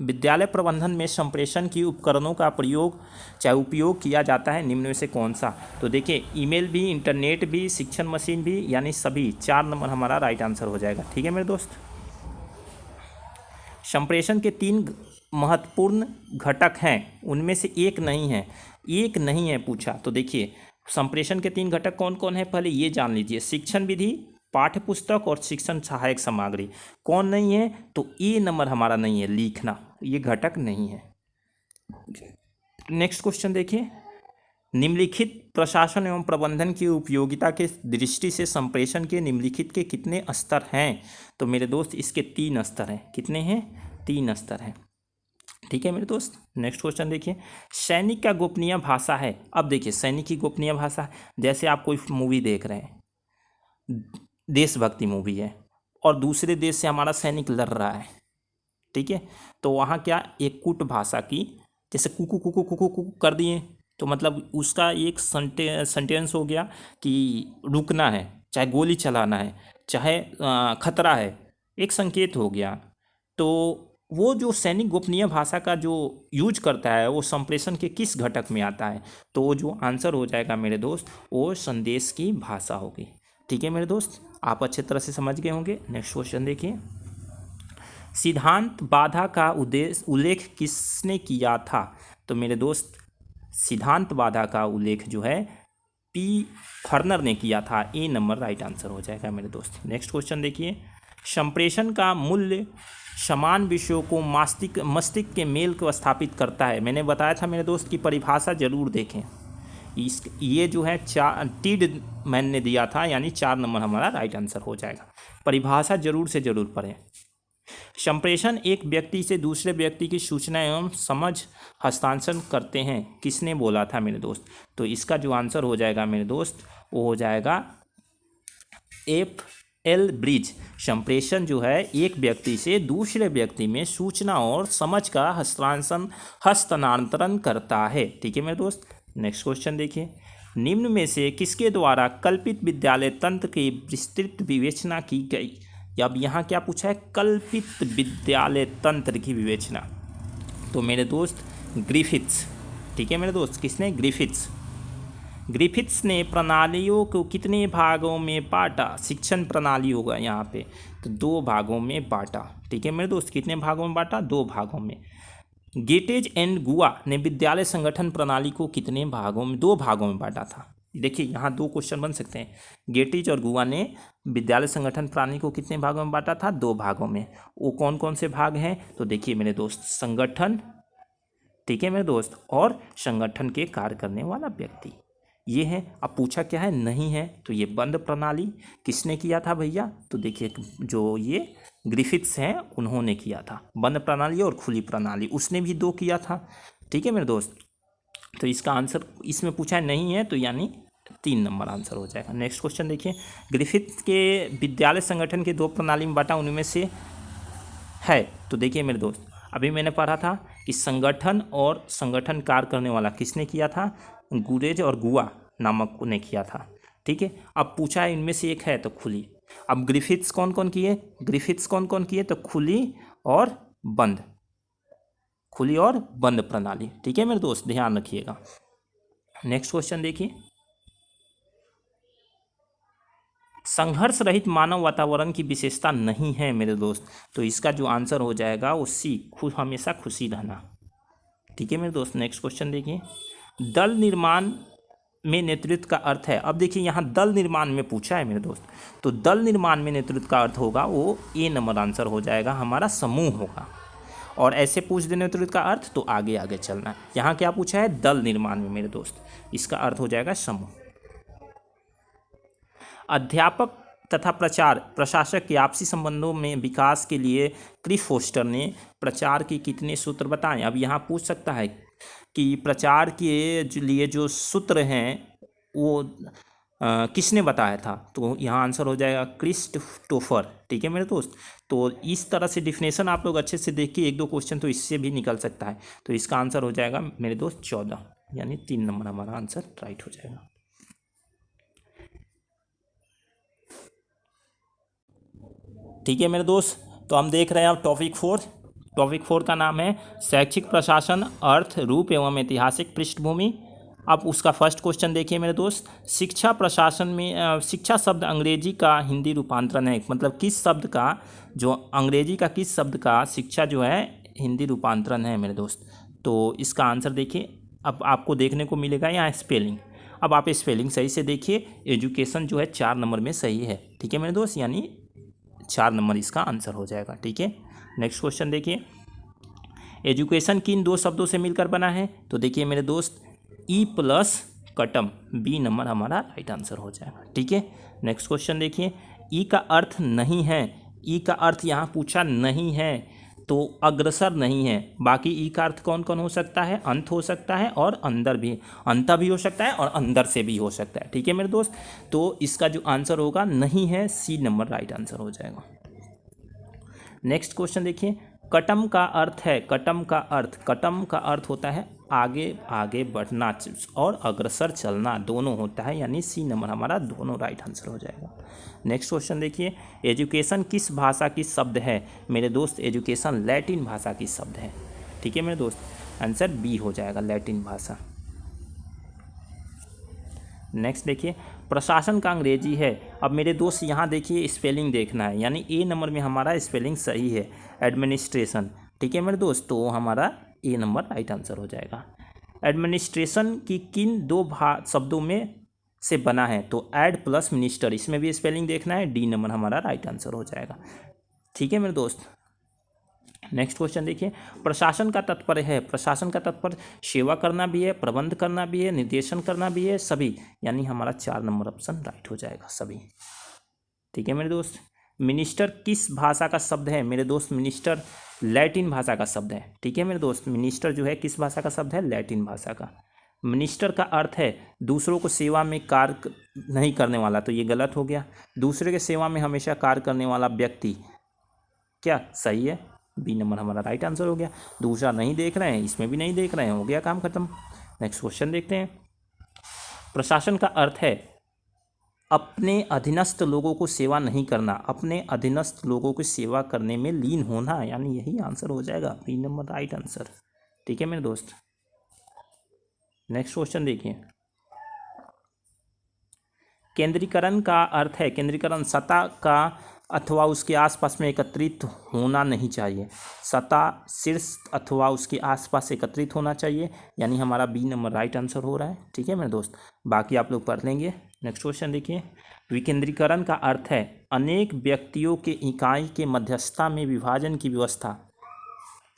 A: विद्यालय प्रबंधन में संप्रेषण की उपकरणों का प्रयोग चाहे उपयोग किया जाता है निम्न में से कौन सा? तो देखिए ईमेल भी, इंटरनेट भी, शिक्षण मशीन भी, यानी सभी। 4 नंबर हमारा राइट आंसर हो जाएगा। ठीक है मेरे दोस्त। संप्रेषण के 3 महत्वपूर्ण घटक हैं, उनमें से एक नहीं है, एक नहीं है पूछा। तो देखिए संप्रेषण के 3 घटक कौन कौन है पहले ये जान लीजिए। शिक्षण विधि, पाठ्य पुस्तक और शिक्षण सहायक सामग्री। कौन नहीं है? तो ए नंबर हमारा नहीं है, लिखना, ये घटक नहीं है। नेक्स्ट क्वेश्चन देखिए। निम्नलिखित प्रशासन एवं प्रबंधन की उपयोगिता के दृष्टि से संप्रेषण के निम्नलिखित के कितने स्तर हैं? तो मेरे दोस्त इसके 3 स्तर हैं। कितने हैं? 3 स्तर हैं। ठीक है मेरे दोस्त, नेक्स्ट क्वेश्चन देखिए। सैनिक का गोपनीय भाषा है। अब देखिए सैनिक की गोपनीय भाषा, जैसे आप कोई मूवी देख रहे हैं, देशभक्ति मूवी है और दूसरे देश से हमारा सैनिक लड़ रहा है, ठीक है, तो वहाँ क्या एक कूट भाषा की, जैसे कुकू कुकू कुकू कुकू कर दिए तो मतलब उसका एक सेंटेंस हो गया कि रुकना है, चाहे गोली चलाना है, चाहे खतरा है, एक संकेत हो गया। तो वो जो सैनिक गोपनीय भाषा का जो यूज करता है वो संप्रेषण के किस घटक में आता है? तो वो जो आंसर हो जाएगा मेरे दोस्त वो संदेश की भाषा होगी। ठीक है मेरे दोस्त, आप अच्छे तरह से समझ गए होंगे। नेक्स्ट क्वेश्चन देखिए। सिद्धांत बाधा का उल्लेख किसने किया था? तो मेरे दोस्त सिद्धांत बाधा का उल्लेख जो है पी फर्नर ने किया था। ए नंबर राइट आंसर हो जाएगा मेरे दोस्त। नेक्स्ट क्वेश्चन देखिए। संप्रेषण का मूल्य समान विषयों को मस्तिष्क के मेल को स्थापित करता है। मैंने बताया था मेरे दोस्त की परिभाषा जरूर देखें। ये जो है टीड मैन ने दिया था, यानी 4 नंबर हमारा राइट आंसर हो जाएगा। परिभाषा जरूर से जरूर पढ़ें। संप्रेषण एक व्यक्ति से दूसरे व्यक्ति की सूचना एवं समझ हस्तांतरण करते हैं। किसने बोला था मेरे दोस्त? तो इसका जो आंसर हो जाएगा मेरे दोस्त वो हो जाएगा F.L. ब्रिज। संप्रेषण जो है एक व्यक्ति से दूसरे व्यक्ति में सूचना और समझ का हस्तांतरण करता है। ठीक है मेरे दोस्त, नेक्स्ट क्वेश्चन देखिए। निम्न में से किसके द्वारा कल्पित विद्यालय तंत्र की विस्तृत विवेचना की गई? अब यहाँ क्या पूछा है? कल्पित विद्यालय तंत्र की विवेचना। तो मेरे दोस्त ग्रिफिथ्स। ठीक है मेरे दोस्त, किसने? ग्रिफिथ्स। ग्रिफिथ्स ने प्रणालियों को कितने भागों में बांटा? शिक्षण प्रणाली होगा यहाँ पे, तो 2 भागों में बांटा। ठीक है मेरे दोस्त, कितने भागों में बांटा? 2 भागों में। गेटेज एंड गुआ ने विद्यालय संगठन प्रणाली को कितने भागों में? 2 भागों में बांटा था। देखिए यहाँ 2 क्वेश्चन बन सकते हैं। गेटेज और गुआ ने विद्यालय संगठन प्रणाली को कितने भागों में बांटा था? 2 भागों में। वो कौन कौन से भाग हैं? तो देखिए मेरे दोस्त, संगठन, ठीक है मेरे दोस्त, और संगठन के कार्य करने वाला व्यक्ति, ये है। अब पूछा क्या है? नहीं है, तो ये बंद प्रणाली किसने किया था भैया? तो देखिए जो ये ग्रिफिथ्स हैं उन्होंने किया था। बंद प्रणाली और खुली प्रणाली उसने भी 2 किया था। ठीक है मेरे दोस्त, तो इसका आंसर इसमें पूछा है नहीं है, तो यानी 3 नंबर आंसर हो जाएगा। नेक्स्ट क्वेश्चन देखिए। ग्रिफिथ्स के विद्यालय संगठन के 2 प्रणाली में बांटा, उनमें से है। तो देखिए मेरे दोस्त, अभी मैंने पढ़ा था कि संगठन और संगठन कार्य करने वाला किसने किया था? गुरेज और गुआ नामक ने किया था। ठीक है, अब पूछा है इनमें से एक है तो खुली। अब ग्रिफिथ्स कौन कौन किए? ग्रिफिथ्स कौन कौन किए? तो खुली और बंद, खुली और बंद प्रणाली। ठीक है मेरे दोस्त, ध्यान रखिएगा। नेक्स्ट क्वेश्चन देखिए, संघर्ष रहित मानव वातावरण की विशेषता नहीं है मेरे दोस्त। तो इसका जो आंसर हो जाएगा वो सी, हमेशा खुशी रहना। ठीक है मेरे दोस्त, नेक्स्ट क्वेश्चन देखिए, दल निर्माण में नेतृत्व का अर्थ है। अब देखिए यहाँ दल निर्माण में पूछा है मेरे दोस्त, तो दल निर्माण में नेतृत्व का अर्थ होगा वो ए नंबर आंसर हो जाएगा, हमारा समूह होगा। और ऐसे पूछ दे नेतृत्व का अर्थ तो आगे आगे चलना है। यहाँ क्या पूछा है? दल निर्माण में मेरे दोस्त, इसका अर्थ हो जाएगा समूह। अध्यापक तथा प्रशासक के आपसी संबंधों में विकास के लिए क्रिफ फोस्टर ने प्रचार के कितने सूत्र बताएं? अब यहाँ पूछ सकता है कि प्रचार के लिए जो सूत्र हैं वो किसने बताया था? तो यहाँ आंसर हो जाएगा क्रिस्टोफर। ठीक है मेरे दोस्त, तो इस तरह से डिफिनेशन आप लोग अच्छे से देखिए, एक दो क्वेश्चन तो इससे भी निकल सकता है। तो इसका आंसर हो जाएगा मेरे दोस्त 14, यानी 3 नंबर हमारा आंसर राइट हो जाएगा। ठीक है मेरे दोस्त, तो हम देख रहे हैं अब टॉपिक 4। टॉपिक 4 का नाम है शैक्षिक प्रशासन, अर्थ, रूप एवं ऐतिहासिक पृष्ठभूमि। अब उसका फर्स्ट क्वेश्चन देखिए मेरे दोस्त, शिक्षा प्रशासन में शिक्षा शब्द अंग्रेजी का हिंदी रूपांतरण है। मतलब किस शब्द का, जो अंग्रेजी का किस शब्द का शिक्षा जो है हिंदी रूपांतरण है मेरे दोस्त? तो इसका आंसर देखिए, अब आपको देखने को मिलेगा यहाँ स्पेलिंग। अब आप स्पेलिंग सही से देखिए, एजुकेशन जो है 4 नंबर में सही है। ठीक है मेरे दोस्त, यानी 4 नंबर इसका आंसर हो जाएगा। ठीक है, नेक्स्ट क्वेश्चन देखिए, एजुकेशन किन 2 शब्दों से मिलकर बना है? तो देखिए मेरे दोस्त, ई प्लस कटम, बी नंबर हमारा राइट आंसर हो जाएगा। ठीक है, नेक्स्ट क्वेश्चन देखिए, ई का अर्थ नहीं है। ई का अर्थ यहाँ पूछा नहीं है, तो अग्रसर नहीं है। बाकी ई का अर्थ कौन कौन हो सकता है? अंत हो सकता है और अंदर भी, अंत भी हो सकता है और अंदर से भी हो सकता है। ठीक है मेरे दोस्त, तो इसका जो आंसर होगा नहीं है, सी नंबर राइट आंसर हो जाएगा। नेक्स्ट क्वेश्चन देखिए, कटम का अर्थ है, कटम का अर्थ होता है आगे आगे बढ़ना और अग्रसर चलना, दोनों होता है, यानी सी नंबर हमारा दोनों राइट आंसर हो जाएगा। नेक्स्ट क्वेश्चन देखिए, एजुकेशन किस भाषा की शब्द है? मेरे दोस्त, एजुकेशन लैटिन भाषा की शब्द है। ठीक है मेरे दोस्त, आंसर बी हो जाएगा, लैटिन भाषा। नेक्स्ट देखिए, प्रशासन का अंग्रेजी है। अब मेरे दोस्त यहाँ देखिए स्पेलिंग देखना है, यानी ए नंबर में हमारा स्पेलिंग सही है, एडमिनिस्ट्रेशन। ठीक है मेरे दोस्त, तो हमारा ए नंबर राइट आंसर हो जाएगा। एडमिनिस्ट्रेशन की किन 2 शब्दों में से बना है? तो एड प्लस मिनिस्टर, इसमें भी स्पेलिंग देखना है, डी नंबर हमारा राइट आंसर हो जाएगा। ठीक है मेरे दोस्त, नेक्स्ट क्वेश्चन देखिए, प्रशासन का तात्पर्य है, प्रशासन का तात्पर्य सेवा करना भी है, प्रबंध करना भी है, निर्देशन करना भी है, सभी, यानी हमारा 4 नंबर ऑप्शन राइट हो जाएगा, सभी। ठीक है मेरे दोस्त, मिनिस्टर किस भाषा का शब्द है? मेरे दोस्त, मिनिस्टर लैटिन भाषा का शब्द है। ठीक है मेरे दोस्त, मिनिस्टर जो है किस भाषा का शब्द है? लैटिन भाषा का। मिनिस्टर का अर्थ है दूसरों को सेवा में कार्य नहीं करने वाला, तो ये गलत हो गया। दूसरे के सेवा में हमेशा कार्य करने वाला व्यक्ति, क्या सही है? बी नंबर हमारा राइट आंसर हो गया। दूसरा नहीं देख रहे हैं, इसमें भी नहीं देख रहे हैं, हो गया काम खत्म। नेक्स्ट क्वेश्चन देखते हैं, प्रशासन का अर्थ है अपने अधीनस्थ लोगों को सेवा नहीं करना, अपने अधीनस्थ लोगों की सेवा करने में लीन होना, यानी यही आंसर हो जाएगा, बी नंबर राइट आंसर। ठीक है मेरे दोस्त, नेक्स्ट क्वेश्चन देखिए, केंद्रीकरण का अर्थ है, केंद्रीकरण सतह का अथवा उसके आसपास में एकत्रित होना नहीं चाहिए, सतह शीर्ष अथवा उसके आसपास एकत्रित होना चाहिए, यानी हमारा बी नंबर राइट आंसर हो रहा है। ठीक है मेरे दोस्त, बाकी आप लोग पढ़ लेंगे। नेक्स्ट क्वेश्चन देखिए, विकेंद्रीकरण का अर्थ है अनेक व्यक्तियों के इकाई के मध्यस्थता में विभाजन की व्यवस्था,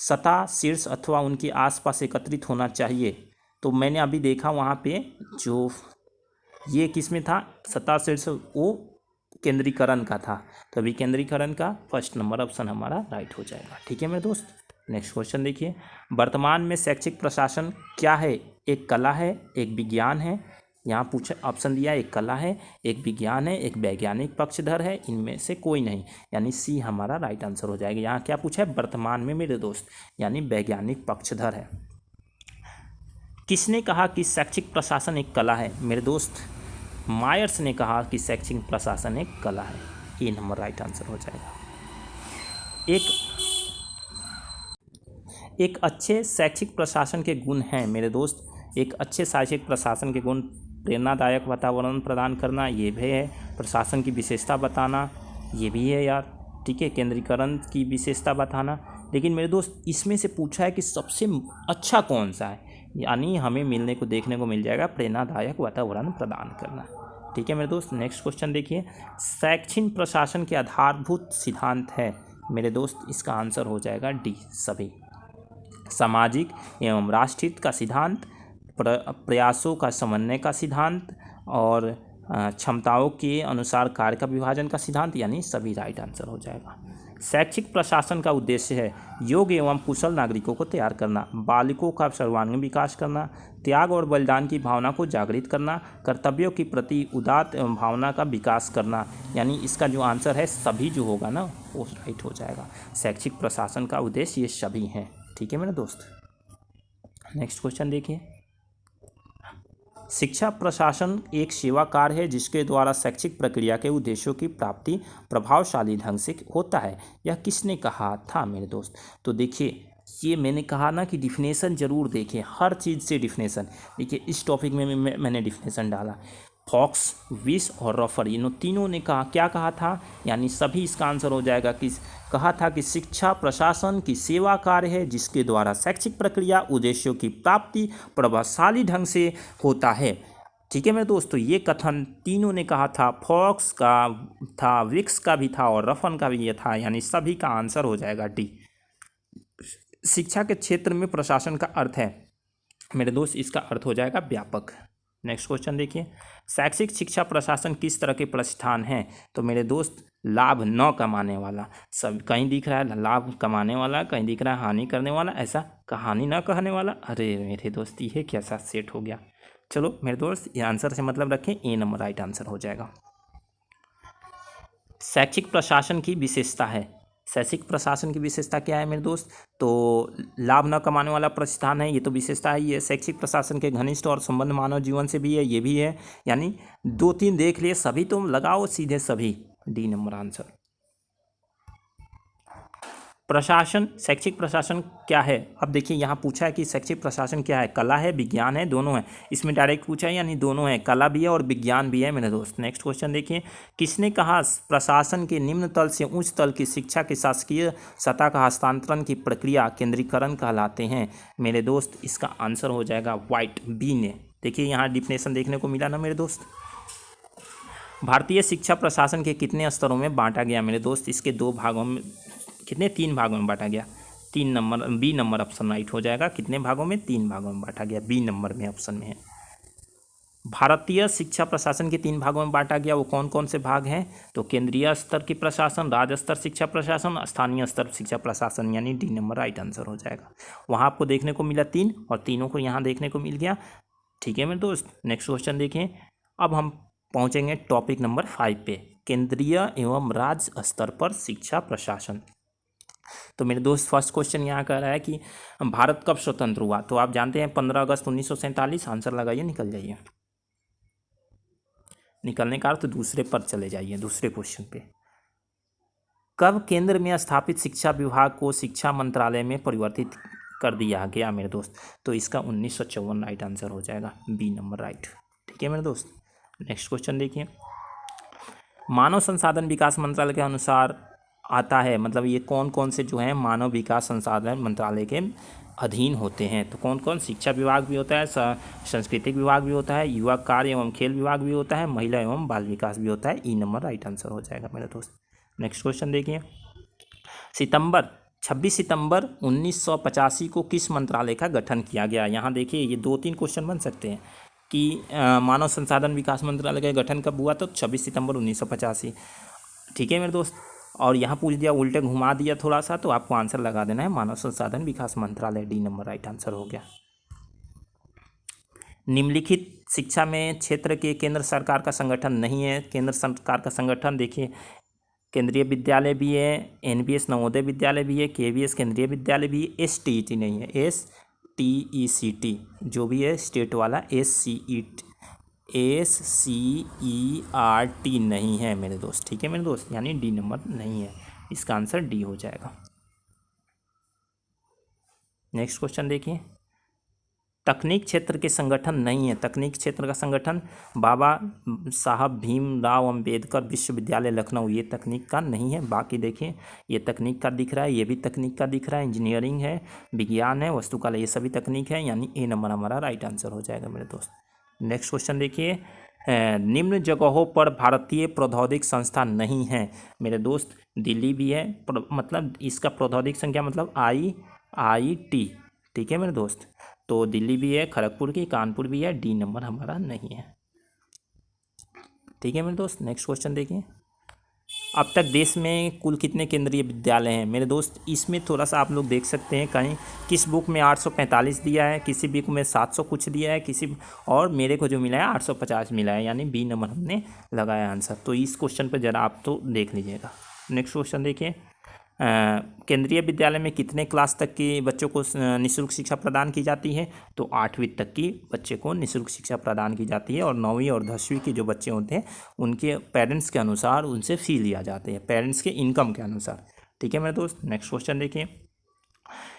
A: सतह शीर्ष अथवा उनके आसपास एकत्रित होना चाहिए। तो मैंने अभी देखा वहाँ पे जो ये किस में था, सतह शीर्ष, वो केंद्रीकरण का था, तो विकेंद्रीकरण का फर्स्ट नंबर ऑप्शन हमारा राइट हो जाएगा। ठीक है मेरे दोस्त, नेक्स्ट क्वेश्चन देखिए, वर्तमान में शैक्षिक प्रशासन क्या है? एक कला है, एक विज्ञान है। यहाँ पूछा ऑप्शन दिया, एक कला है, एक विज्ञान है, एक वैज्ञानिक पक्षधर है, इनमें से कोई नहीं, यानी सी हमारा राइट आंसर हो जाएगा। यहाँ क्या पूछा है? वर्तमान में मेरे दोस्त, यानी वैज्ञानिक पक्षधर है। किसने कहा कि शैक्षिक प्रशासन एक कला है? मेरे दोस्त, मायर्स ने कहा कि शैक्षिक प्रशासन एक कला है। ए नंबर राइट आंसर हो जाएगा। एक अच्छे शैक्षिक प्रशासन के गुण हैं मेरे दोस्त। एक अच्छे शैक्षिक प्रशासन के गुण प्रेरणादायक वातावरण प्रदान करना, ये भी है। प्रशासन की विशेषता बताना, ये भी है यार, ठीक है। केंद्रीकरण की विशेषता बताना। लेकिन मेरे दोस्त इसमें से पूछा है कि सबसे अच्छा कौन सा है, यानी हमें मिलने को देखने को मिल जाएगा प्रेरणादायक वातावरण प्रदान करना, ठीक है मेरे दोस्त। नेक्स्ट क्वेश्चन देखिए, शैक्षणिक प्रशासन के आधारभूत सिद्धांत है मेरे दोस्त। इसका आंसर हो जाएगा डी सभी। सामाजिक एवं राष्ट्रहित का सिद्धांत, प्रयासों का समन्वय का सिद्धांत, और क्षमताओं के अनुसार कार्य का विभाजन का सिद्धांत, यानी सभी राइट आंसर हो जाएगा। शैक्षिक प्रशासन का उद्देश्य है योग्य एवं कुशल नागरिकों को तैयार करना, बालिकों का सर्वांगीण विकास करना, त्याग और बलिदान की भावना को जागृत करना, कर्तव्यों के प्रति उदात्त एवं भावना का विकास करना, यानी इसका जो आंसर है सभी जो होगा ना वो राइट हो जाएगा। शैक्षिक प्रशासन का उद्देश्य ये सभी हैं, ठीक है मेरे दोस्त। नेक्स्ट क्वेश्चन देखिए, शिक्षा प्रशासन एक सेवा कार्य है जिसके द्वारा शैक्षिक प्रक्रिया के उद्देश्यों की प्राप्ति प्रभावशाली ढंग से होता है। यह किसने कहा था मेरे दोस्त? तो देखिए ये मैंने कहा ना कि डिफिनेशन जरूर देखें, हर चीज़ से डिफिनेशन देखिए। इस टॉपिक में मैंने डिफिनेशन डाला, फॉक्स, विश और रफर, इन तीनों ने कहा क्या कहा था, यानी सभी इसका आंसर हो जाएगा कि कहा था कि शिक्षा प्रशासन की सेवा कार्य है जिसके द्वारा शैक्षिक प्रक्रिया उद्देश्यों की प्राप्ति प्रभावशाली ढंग से होता है, ठीक है मेरे दोस्तों। ये कथन तीनों ने कहा था, फॉक्स का था, विक्स का भी था और रफन का भी ये था, यानी सभी का आंसर हो जाएगा डी। शिक्षा के क्षेत्र में प्रशासन का अर्थ है मेरे दोस्त, इसका अर्थ हो जाएगा व्यापक। नेक्स्ट क्वेश्चन देखिए, शैक्षिक शिक्षा प्रशासन किस तरह के प्रतिष्ठान हैं? तो मेरे दोस्त लाभ न कमाने वाला, सब कहीं दिख रहा है लाभ कमाने वाला, कहीं दिख रहा है हानि करने वाला, ऐसा कहानी न कहने वाला। अरे मेरे दोस्त ये कैसा सेट हो गया। चलो मेरे दोस्त ये आंसर से मतलब रखें, ए नंबर राइट आंसर हो जाएगा। शैक्षिक प्रशासन की विशेषता है, शैक्षिक प्रशासन की विशेषता क्या है मेरे दोस्त? तो लाभ न कमाने वाला प्रतिष्ठान है, ये तो विशेषता है। ये शैक्षिक प्रशासन के घनिष्ठ और संबंध मानव जीवन से भी है, ये भी है, यानी 2-3 देख लिए, सभी तुम लगाओ सीधे सभी, डी नंबर आंसर। प्रशासन, शैक्षिक प्रशासन क्या है? अब देखिए यहाँ पूछा है कि शैक्षिक प्रशासन क्या है, कला है, विज्ञान है, दोनों है। इसमें डायरेक्ट पूछा है, यानी दोनों है, कला भी है और विज्ञान भी है मेरे दोस्त। नेक्स्ट क्वेश्चन देखिए, किसने कहा प्रशासन के निम्न तल से उच्च तल की शिक्षा के शासकीय सत्ता का हस्तांतरण की प्रक्रिया केंद्रीकरण कहलाते हैं मेरे दोस्त? इसका आंसर हो जाएगा वाइट, बी ने। देखिए यहाँ डिफिनेशन देखने को मिला ना मेरे दोस्त। भारतीय शिक्षा प्रशासन के कितने स्तरों में बांटा गया मेरे दोस्त? इसके 2 भागों में, कितने 3 भागों में बांटा गया। 3 number, B number option right हो जाएगा। कितने भागों में? 3 भागों में बांटा गया, बी नंबर में ऑप्शन में है। भारतीय शिक्षा प्रशासन के 3 भागों में बांटा गया, वो कौन कौन से भाग हैं? तो केंद्रीय स्तर की प्रशासन, राज्य स्तर शिक्षा प्रशासन, स्थानीय स्तर शिक्षा प्रशासन, यानी डी नंबर राइट आंसर हो जाएगा। वहाँ आपको देखने को मिला 3 और तीनों को यहाँ देखने को मिल गया, ठीक है मेरे दोस्त। नेक्स्ट क्वेश्चन देखें, अब हम पहुँचेंगे टॉपिक नंबर 5 पे, केंद्रीय एवं राज्य स्तर पर शिक्षा प्रशासन। तो मेरे दोस्त फर्स्ट क्वेश्चन यहाँ कह रहा है कि भारत कब स्वतंत्र हुआ? तो आप जानते हैं 15 अगस्त 1947। आंसर लगाइए, निकल जाइए। निकलने का अर्थ दूसरे पर चले जाइए, दूसरे क्वेश्चन पे। कब केंद्र में स्थापित शिक्षा विभाग को शिक्षा मंत्रालय में परिवर्तित कर दिया गया मेरे दोस्त? तो इसका 1954 राइट आंसर हो जाएगा, बी नंबर राइट, ठीक है मेरे दोस्त। नेक्स्ट क्वेश्चन देखिए, मानव संसाधन विकास मंत्रालय के अनुसार आता है, मतलब ये कौन कौन से जो हैं मानव विकास संसाधन मंत्रालय के अधीन होते हैं? तो कौन कौन? शिक्षा विभाग भी होता है, सांस्कृतिक विभाग भी होता है, युवा कार्य एवं खेल विभाग भी होता है, महिला एवं बाल विकास भी होता है। ई नंबर राइट आंसर हो जाएगा मेरे दोस्त। नेक्स्ट क्वेश्चन देखिए, 26 सितंबर 1985 को किस मंत्रालय का गठन किया गया? यहाँ देखिए ये 2-3 क्वेश्चन बन सकते हैं कि मानव संसाधन विकास मंत्रालय का गठन कब हुआ? तो 26 सितंबर 1985, ठीक है मेरे दोस्त। और यहाँ पूछ दिया, उल्टे घुमा दिया थोड़ा सा, तो आपको आंसर लगा देना है मानव संसाधन विकास मंत्रालय, डी नंबर राइट आंसर हो गया। निम्नलिखित शिक्षा में क्षेत्र के केंद्र सरकार का संगठन नहीं है। केंद्र सरकार का संगठन देखिए, केंद्रीय विद्यालय भी है, NBS नवोदय विद्यालय भी है, KVS केंद्रीय विद्यालय भी है, STET नहीं है, STECT जो भी है स्टेट वाला, SCERT नहीं है मेरे दोस्त, ठीक है मेरे दोस्त, यानी डी नंबर नहीं है, इसका आंसर डी हो जाएगा। नेक्स्ट क्वेश्चन देखिए, तकनीक क्षेत्र के संगठन नहीं है, तकनीक क्षेत्र का संगठन बाबा साहब भीमराव अंबेडकर विश्वविद्यालय लखनऊ, ये तकनीक का नहीं है। बाकी देखिए ये तकनीक का दिख रहा है, ये भी तकनीक का दिख रहा है, इंजीनियरिंग है, विज्ञान है, वास्तुकला, ये सभी तकनीक है, यानी ए नंबर हमारा राइट आंसर हो जाएगा मेरे दोस्त। नेक्स्ट क्वेश्चन देखिए, निम्न जगहों पर भारतीय प्रौद्योगिक संस्थान नहीं है मेरे दोस्त, दिल्ली भी है, मतलब इसका प्रौद्योगिक संख्या मतलब IIT, ठीक है मेरे दोस्त, तो दिल्ली भी है, खड़गपुर की, कानपुर भी है, डी नंबर हमारा नहीं है, ठीक है मेरे दोस्त। नेक्स्ट क्वेश्चन देखिए, अब तक देश में कुल कितने केंद्रीय विद्यालय हैं मेरे दोस्त, इसमें थोड़ा सा आप लोग देख सकते हैं, कहीं किस बुक में 845 दिया है, किसी बुक में 700 कुछ दिया है, किसी और मेरे को जो मिला है 850 मिला है, यानी बी नंबर हमने लगाया आंसर। तो इस क्वेश्चन पर ज़रा आप तो देख लीजिएगा। नेक्स्ट क्वेश्चन देखिए, केंद्रीय विद्यालय में कितने क्लास तक के बच्चों को निःशुल्क शिक्षा प्रदान की जाती है, तो 8वीं तक की बच्चे को निःशुल्क शिक्षा प्रदान की जाती है, और 9वीं और 10वीं के जो बच्चे होते हैं उनके पेरेंट्स के अनुसार उनसे फ़ी लिया जाते हैं, पेरेंट्स के इनकम के अनुसार, ठीक है मेरे दोस्त। नेक्स्ट क्वेश्चन देखिए,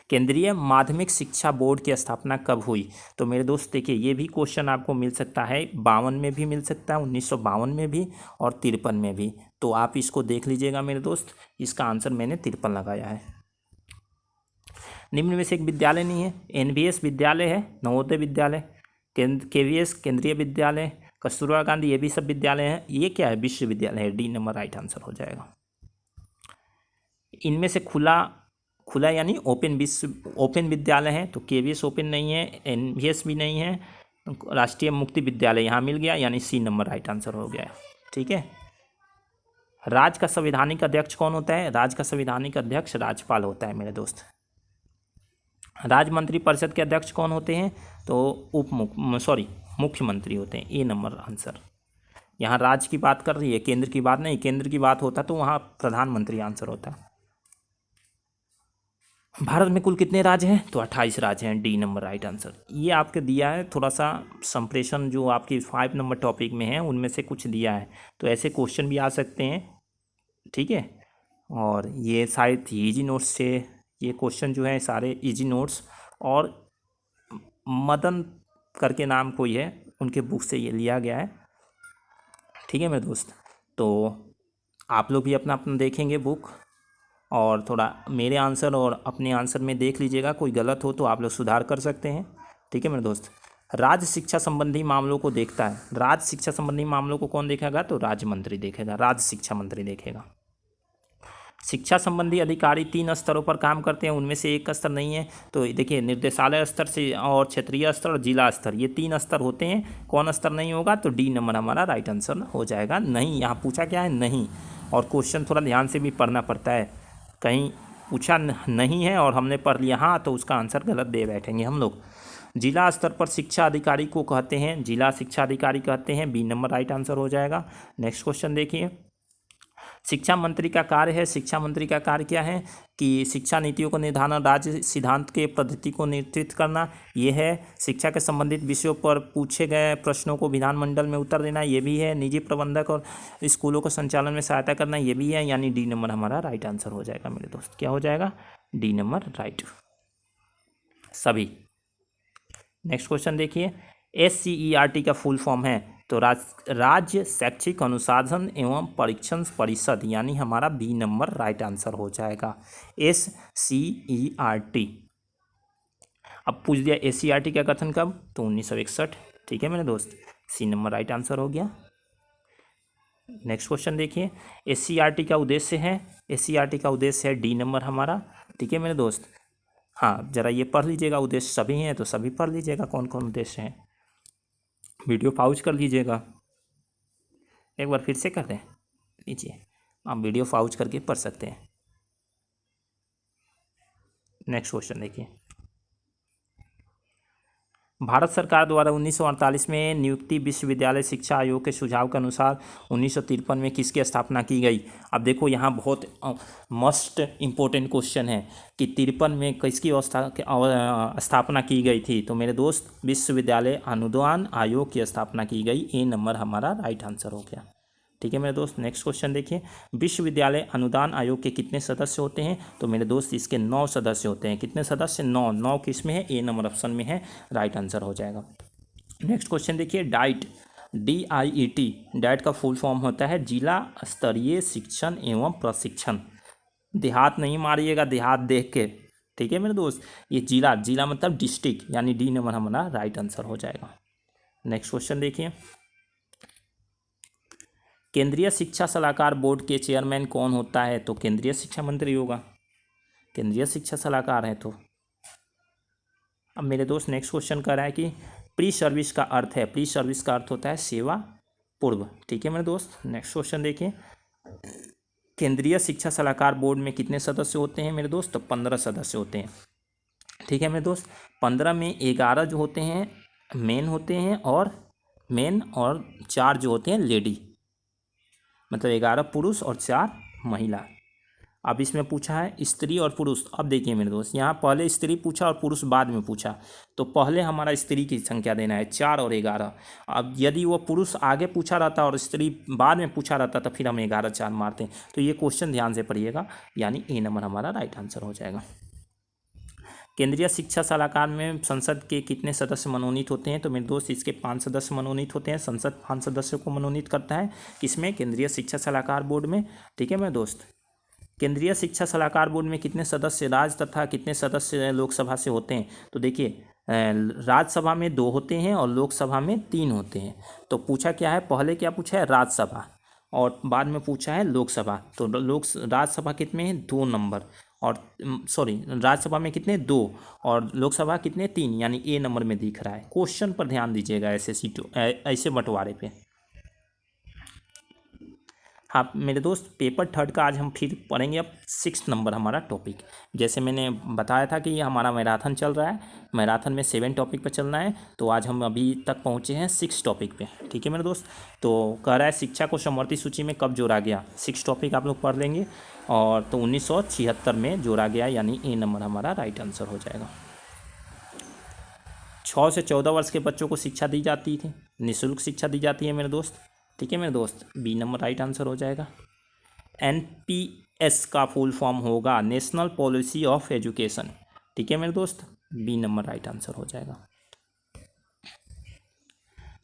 A: केंद्रीय माध्यमिक शिक्षा बोर्ड की स्थापना कब हुई, तो मेरे दोस्त देखिए ये भी क्वेश्चन आपको मिल सकता है 52 में भी मिल सकता है, 1952 में भी और 53 में भी, तो आप इसको देख लीजिएगा मेरे दोस्त, इसका आंसर मैंने 53 लगाया है। निम्न में से एक विद्यालय नहीं है, NVS विद्यालय है, नवोदय विद्यालय, KVS केंद्रीय विद्यालय, कस्तूरबा गांधी, ये भी सब विद्यालय हैं, ये क्या है, विश्वविद्यालय है, डी नंबर राइट आंसर हो जाएगा। इनमें से खुला यानी ओपन विद्यालय है, तो KVS ओपन नहीं है, NVS भी नहीं है, राष्ट्रीय मुक्ति विद्यालय यहाँ मिल गया, यानी सी नंबर राइट आंसर हो गया, ठीक है। राज्य का संवैधानिक अध्यक्ष कौन होता है, राज्य का संवैधानिक अध्यक्ष राज्यपाल होता है मेरे दोस्त। राज्य मंत्रिपरिषद के अध्यक्ष कौन होते हैं, तो मुख्यमंत्री होते हैं, ए नंबर आंसर। यहाँ राज्य की बात कर रही है, केंद्र की बात नहीं, केंद्र की बात होता तो वहाँ प्रधानमंत्री आंसर होता। भारत में कुल कितने राज्य हैं, तो 28 राज्य हैं, डी नंबर राइट आंसर। ये आपके दिया है थोड़ा सा संप्रेषण जो आपकी 5 नंबर टॉपिक में है उनमें से कुछ दिया है, तो ऐसे क्वेश्चन भी आ सकते हैं, ठीक है। और ये शायद इजी नोट्स से ये क्वेश्चन जो है सारे इजी नोट्स, और मदन करके नाम कोई है उनके बुक से ये लिया गया है, ठीक है मेरे दोस्त। तो आप लोग भी अपना अपना देखेंगे बुक, और थोड़ा मेरे आंसर और अपने आंसर में देख लीजिएगा, कोई गलत हो तो आप लोग सुधार कर सकते हैं, ठीक है मेरे दोस्त। राज्य शिक्षा संबंधी मामलों को देखता है, राज्य शिक्षा संबंधी मामलों को कौन देखेगा, तो राज्य मंत्री देखेगा, राज्य शिक्षा मंत्री देखेगा। शिक्षा संबंधी अधिकारी 3 स्तरों पर काम करते हैं, उनमें से एक स्तर नहीं है, तो देखिए निर्देशालय स्तर से और क्षेत्रीय स्तर और जिला स्तर, ये 3 स्तर होते हैं, कौन स्तर नहीं होगा, तो डी नंबर हमारा राइट आंसर हो जाएगा। नहीं, यहाँ पूछा क्या है, नहीं, और क्वेश्चन थोड़ा ध्यान से भी पढ़ना पड़ता है, कहीं पूछा नहीं है और हमने पढ़ लिया हाँ तो उसका आंसर गलत दे बैठेंगे हम लोग। जिला स्तर पर शिक्षा अधिकारी को कहते हैं, जिला शिक्षा अधिकारी कहते हैं, बी नंबर राइट आंसर हो जाएगा। नेक्स्ट क्वेश्चन देखिए, शिक्षा मंत्री का कार्य है, शिक्षा मंत्री का कार्य क्या है कि शिक्षा नीतियों को निर्धारण, राज्य सिद्धांत के पद्धति को नेतृत्व करना, ये है। शिक्षा के संबंधित विषयों पर पूछे गए प्रश्नों को विधानमंडल में उत्तर देना, ये भी है। निजी प्रबंधक और स्कूलों को संचालन में सहायता करना, ये भी है, यानी डी नंबर हमारा राइट आंसर हो जाएगा मेरे दोस्त। क्या हो जाएगा, डी नंबर राइट सभी। नेक्स्ट क्वेश्चन देखिए, SCERT का फुल फॉर्म है, तो राज्य शैक्षिक अनुसंधान एवं परीक्षण परिषद, यानी हमारा बी नंबर राइट आंसर हो जाएगा, SCERT। अब पूछ दिया SCERT का गठन कब, तो 1961, ठीक है मेरे दोस्त, सी नंबर राइट आंसर हो गया। नेक्स्ट क्वेश्चन देखिए, SCERT का उद्देश्य है, SCERT का उद्देश्य है डी नंबर हमारा, ठीक है मेरे दोस्त। हाँ जरा ये पढ़ लीजिएगा, उद्देश्य सभी हैं तो सभी पढ़ लीजिएगा कौन कौन उद्देश्य हैं, वीडियो पॉज कर लीजिएगा, एक बार फिर से कर दें, लीजिए आप वीडियो पॉज करके पढ़ सकते हैं। नेक्स्ट क्वेश्चन देखिए, भारत सरकार द्वारा 1948 में नियुक्ति विश्वविद्यालय शिक्षा आयोग के सुझाव के अनुसार 1953 में किसकी स्थापना की गई। अब देखो यहाँ बहुत मस्ट इम्पोर्टेंट क्वेश्चन है कि 53 में किसकी स्थापना की गई थी। तो मेरे दोस्त विश्वविद्यालय अनुदान आयोग की स्थापना की गई। ए नंबर हमारा राइट आंसर हो गया। ठीक है मेरे दोस्त, नेक्स्ट क्वेश्चन देखिए, विश्वविद्यालय अनुदान आयोग के कितने सदस्य होते हैं। तो मेरे दोस्त इसके 9 सदस्य होते हैं। कितने सदस्य? 9। 9 किस में है? ए नंबर ऑप्शन में है, राइट आंसर हो जाएगा। नेक्स्ट क्वेश्चन देखिए, डाइट DIET डाइट का फुल फॉर्म होता है जिला स्तरीय शिक्षण एवं प्रशिक्षण। देहात नहीं मारिएगा, देहात देख के, ठीक है मेरे दोस्त। ये जिला मतलब डिस्ट्रिक्ट, यानी डी नंबर हमारा राइट आंसर हो जाएगा। नेक्स्ट क्वेश्चन देखिए, केंद्रीय शिक्षा सलाहकार बोर्ड के चेयरमैन कौन होता है। तो केंद्रीय शिक्षा मंत्री होगा, केंद्रीय शिक्षा सलाहकार है तो। अब मेरे दोस्त नेक्स्ट क्वेश्चन कर रहा है कि प्री सर्विस का अर्थ है, प्री सर्विस का अर्थ होता है सेवा पूर्व। ठीक है मेरे दोस्त, नेक्स्ट क्वेश्चन देखिए, केंद्रीय शिक्षा सलाहकार बोर्ड में कितने सदस्य होते हैं मेरे दोस्त। तो 15 सदस्य होते हैं। ठीक है मेरे दोस्त, 15 में 11 जो होते हैं मेन होते हैं, और 4 जो होते हैं लेडी, मतलब 11 पुरुष और 4 महिला। अब इसमें पूछा है स्त्री और पुरुष। अब देखिए मेरे दोस्त, यहाँ पहले स्त्री पूछा और पुरुष बाद में पूछा, तो पहले हमारा स्त्री की संख्या देना है 4 और 11। अब यदि वो पुरुष आगे पूछा रहता और स्त्री बाद में पूछा रहता तो फिर हम 11 4 मारते हैं। तो ये क्वेश्चन ध्यान से पढ़िएगा, यानी ए नंबर हमारा राइट आंसर हो जाएगा। केंद्रीय शिक्षा सलाहकार में संसद के कितने सदस्य मनोनीत होते हैं। तो मेरे दोस्त इसके 5 सदस्य मनोनीत होते हैं। संसद 5 सदस्यों को मनोनीत करता है, किसमें? केंद्रीय शिक्षा सलाहकार बोर्ड में। ठीक है मेरे दोस्त, केंद्रीय शिक्षा सलाहकार बोर्ड में कितने सदस्य राज्य तथा कितने सदस्य लोकसभा से होते हैं। तो देखिए, राज्यसभा में 2 होते हैं और लोकसभा में 3 होते हैं। तो पूछा क्या है, पहले क्या पूछा है? राज्यसभा, और बाद में पूछा है लोकसभा। तो राज्यसभा कितने हैं? 2 नंबर, और सॉरी राज्यसभा में कितने? 2, और लोकसभा कितने? 3, यानी ए नंबर में दिख रहा है। क्वेश्चन पर ध्यान दीजिएगा, ऐसे बंटवारे पे। हाँ मेरे दोस्त, पेपर 3 का आज हम फिर पढ़ेंगे। अब 6 नंबर हमारा टॉपिक, जैसे मैंने बताया था कि ये हमारा मैराथन चल रहा है, मैराथन में 7 टॉपिक पर चलना है। तो आज हम अभी तक पहुँचे हैं 6 टॉपिक पे। ठीक है मेरे दोस्त, तो कह रहा है शिक्षा को समवर्ती सूची में कब जोड़ा गया। 6 टॉपिक आप लोग पढ़ लेंगे, और तो 1976 में जोड़ा गया, यानी ए नंबर हमारा राइट आंसर हो जाएगा। 6 से 14 वर्ष के बच्चों को शिक्षा दी जाती थी, निःशुल्क शिक्षा दी जाती है मेरे दोस्त। ठीक है मेरे दोस्त, बी नंबर राइट आंसर हो जाएगा। NPS का फुल फॉर्म होगा नेशनल पॉलिसी ऑफ एजुकेशन। ठीक है मेरे दोस्त, बी नंबर राइट आंसर हो जाएगा।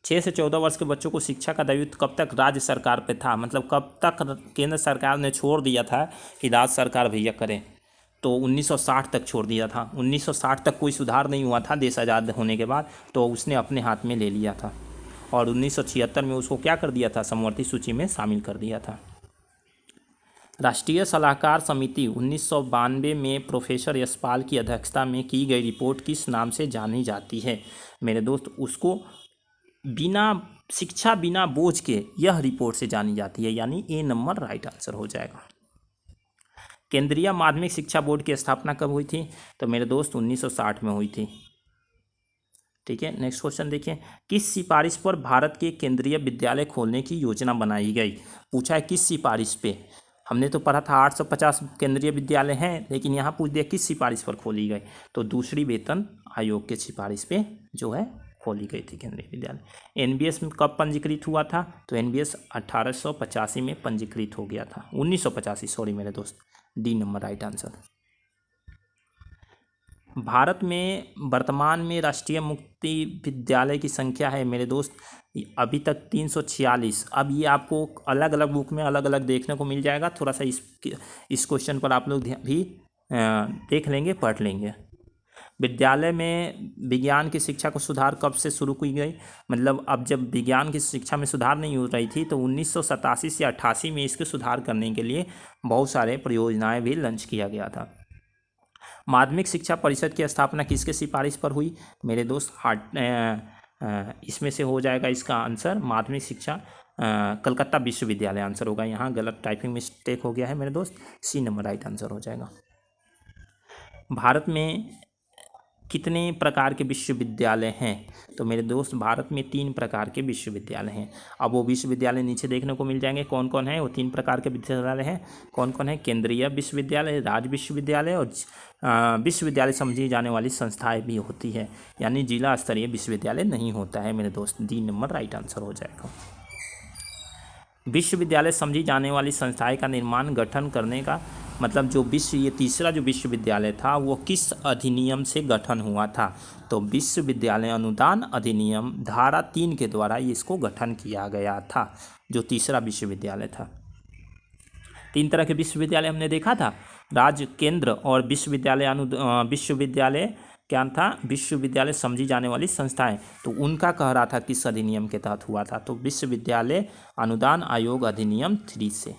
A: 6 से 14 वर्ष के बच्चों को शिक्षा का दायित्व कब तक राज्य सरकार पे था, मतलब कब तक केंद्र सरकार ने छोड़ दिया था कि राज्य सरकार भैया करें। तो 1960 तक छोड़ दिया था। 1960 तक कोई सुधार नहीं हुआ था देश आज़ाद होने के बाद, तो उसने अपने हाथ में ले लिया था, और 1976 में उसको क्या कर दिया था? समवर्ती सूची में शामिल कर दिया था। राष्ट्रीय सलाहकार समिति 1992 में प्रोफेसर यशपाल की अध्यक्षता में की गई रिपोर्ट किस नाम से जानी जाती है मेरे दोस्त। उसको शिक्षा बिना बोझ के यह रिपोर्ट से जानी जाती है, यानी ए नंबर राइट आंसर हो जाएगा। केंद्रीय माध्यमिक शिक्षा बोर्ड की स्थापना कब हुई थी। तो मेरे दोस्त 1960 में हुई थी। ठीक है, नेक्स्ट क्वेश्चन देखिए, किस सिफारिश पर भारत के केंद्रीय विद्यालय खोलने की योजना बनाई गई। पूछा है किस सिफारिश पे। हमने तो पढ़ा था 850 केंद्रीय विद्यालय हैं, लेकिन यहाँ पूछ दिया किस सिफारिश पर खोली गई। तो दूसरी वेतन आयोग के सिफारिश पे जो है खोली गई थी केंद्रीय विद्यालय। NBS में कब पंजीकृत हुआ था। तो NBS 1885 में पंजीकृत हो गया था, 1985 सॉरी मेरे दोस्त, D number right answer. Bharat में वर्तमान में राष्ट्रीय मुक्ति विद्यालय की संख्या है मेरे दोस्त अभी तक 346। अब ये आपको अलग अलग बुक में अलग अलग देखने को मिल जाएगा। थोड़ा सा इस क्वेश्चन पर आप लोग भी देख लेंगे, पढ़ लेंगे। विद्यालय में विज्ञान की शिक्षा को सुधार कब से शुरू की गई, मतलब अब जब विज्ञान की शिक्षा में सुधार नहीं हो रही थी तो 1987 से 88 में इसके सुधार करने के लिए बहुत सारे परियोजनाएं भी लॉन्च किया गया था। माध्यमिक शिक्षा परिषद की स्थापना किसके सिफारिश पर हुई मेरे दोस्त। इसमें से हो जाएगा इसका आंसर माध्यमिक शिक्षा कलकत्ता विश्वविद्यालय आंसर होगा। यहाँ गलत टाइपिंग मिस्टेक हो गया है मेरे दोस्त, सी नंबर राइट आंसर हो जाएगा। भारत में कितने प्रकार के विश्वविद्यालय हैं? तो मेरे दोस्त भारत में 3 प्रकार के विश्वविद्यालय हैं। अब वो विश्वविद्यालय नीचे देखने को मिल जाएंगे, कौन कौन है वो 3 प्रकार के विश्वविद्यालय हैं। कौन कौन है? केंद्रीय विश्वविद्यालय, राज्य विश्वविद्यालय और विश्वविद्यालय समझी जाने वाली संस्थाएं भी होती है, यानी जिला स्तरीय विश्वविद्यालय नहीं होता है मेरे दोस्त। 3 नंबर राइट आंसर हो जाएगा। विश्वविद्यालय समझी जाने वाली संस्थाएं का निर्माण गठन करने का मतलब ये तीसरा जो विश्वविद्यालय था वो किस अधिनियम से गठन हुआ था? तो विश्वविद्यालय अनुदान अधिनियम धारा 3 के द्वारा इसको गठन किया गया था, जो तीसरा विश्वविद्यालय था। 3 तरह के विश्वविद्यालय हमने देखा था, राज्य, केंद्र और विश्वविद्यालय क्या था? विश्वविद्यालय समझी जाने वाली संस्थाएं। तो उनका कह रहा था किस अधिनियम के तहत हुआ था? तो विश्वविद्यालय अनुदान आयोग अधिनियम 3 से।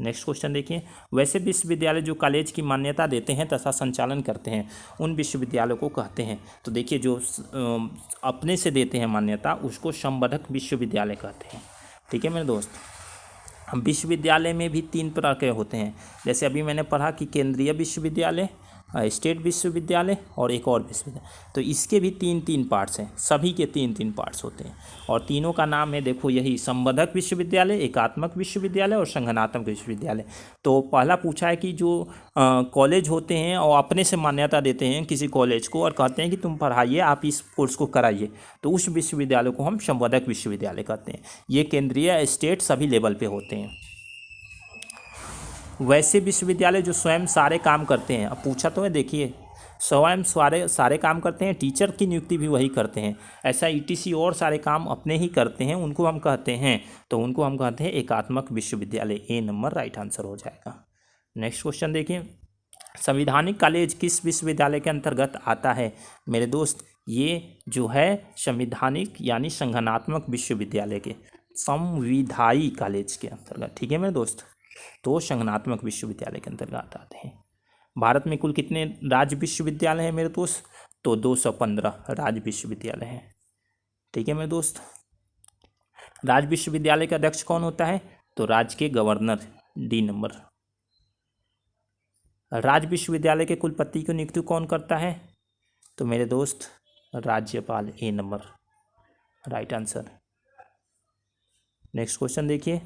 A: नेक्स्ट क्वेश्चन देखिए, वैसे विश्वविद्यालय जो कॉलेज की मान्यता देते हैं तथा संचालन करते हैं उन विश्वविद्यालयों को कहते हैं? तो देखिए, जो अपने से देते हैं मान्यता उसको संवर्धक विश्वविद्यालय कहते हैं। ठीक है मेरे दोस्त। विश्वविद्यालय में भी 3 प्रकार के होते हैं, जैसे अभी मैंने पढ़ा कि केंद्रीय विश्वविद्यालय, स्टेट विश्वविद्यालय और एक और विश्वविद्यालय। तो इसके भी 3-3 पार्ट्स हैं, सभी के 3-3 पार्ट्स होते हैं और तीनों का नाम है देखो यही, संवर्धक विश्वविद्यालय, एकात्मक विश्वविद्यालय और संगठनात्मक विश्वविद्यालय। तो पहला पूछा है कि जो कॉलेज होते हैं और अपने से मान्यता देते हैं किसी कॉलेज को और कहते हैं कि तुम पढ़ाइए, आप इस कोर्स को कराइए, तो उस विश्वविद्यालय को हम संवर्धक विश्वविद्यालय कहते हैं। ये केंद्रीय, स्टेट सभी लेवल पे होते हैं। वैसे विश्वविद्यालय जो स्वयं सारे काम करते हैं, अब पूछा तो है देखिए, स्वयं सारे काम करते हैं, टीचर की नियुक्ति भी वही करते हैं, ऐसा ईटीसी और सारे काम अपने ही करते हैं, उनको हम कहते हैं, तो उनको हम कहते हैं एकात्मक विश्वविद्यालय। ए नंबर राइट आंसर हो जाएगा। नेक्स्ट क्वेश्चन देखिए, संवैधानिक कॉलेज किस विश्वविद्यालय के अंतर्गत आता है? मेरे दोस्त ये जो है संवैधानिक यानी संगठनात्मक विश्वविद्यालय के, संविधायी कॉलेज के अंतर्गत। ठीक है मेरे दोस्त, तो संगठनात्मक विश्वविद्यालय के अंतर्गत आते हैं। भारत में कुल कितने राज्य विश्वविद्यालय हैं मेरे दोस्त? तो 215 राज्य विश्वविद्यालय हैं। ठीक है मेरे दोस्त। राज्य विश्वविद्यालय का अध्यक्ष कौन होता है? तो राज्य के गवर्नर, डी नंबर। राज्य विश्वविद्यालय के कुलपति की नियुक्ति कौन करता है? तो मेरे दोस्त राज्यपाल, A number right answer. Next question देखिए,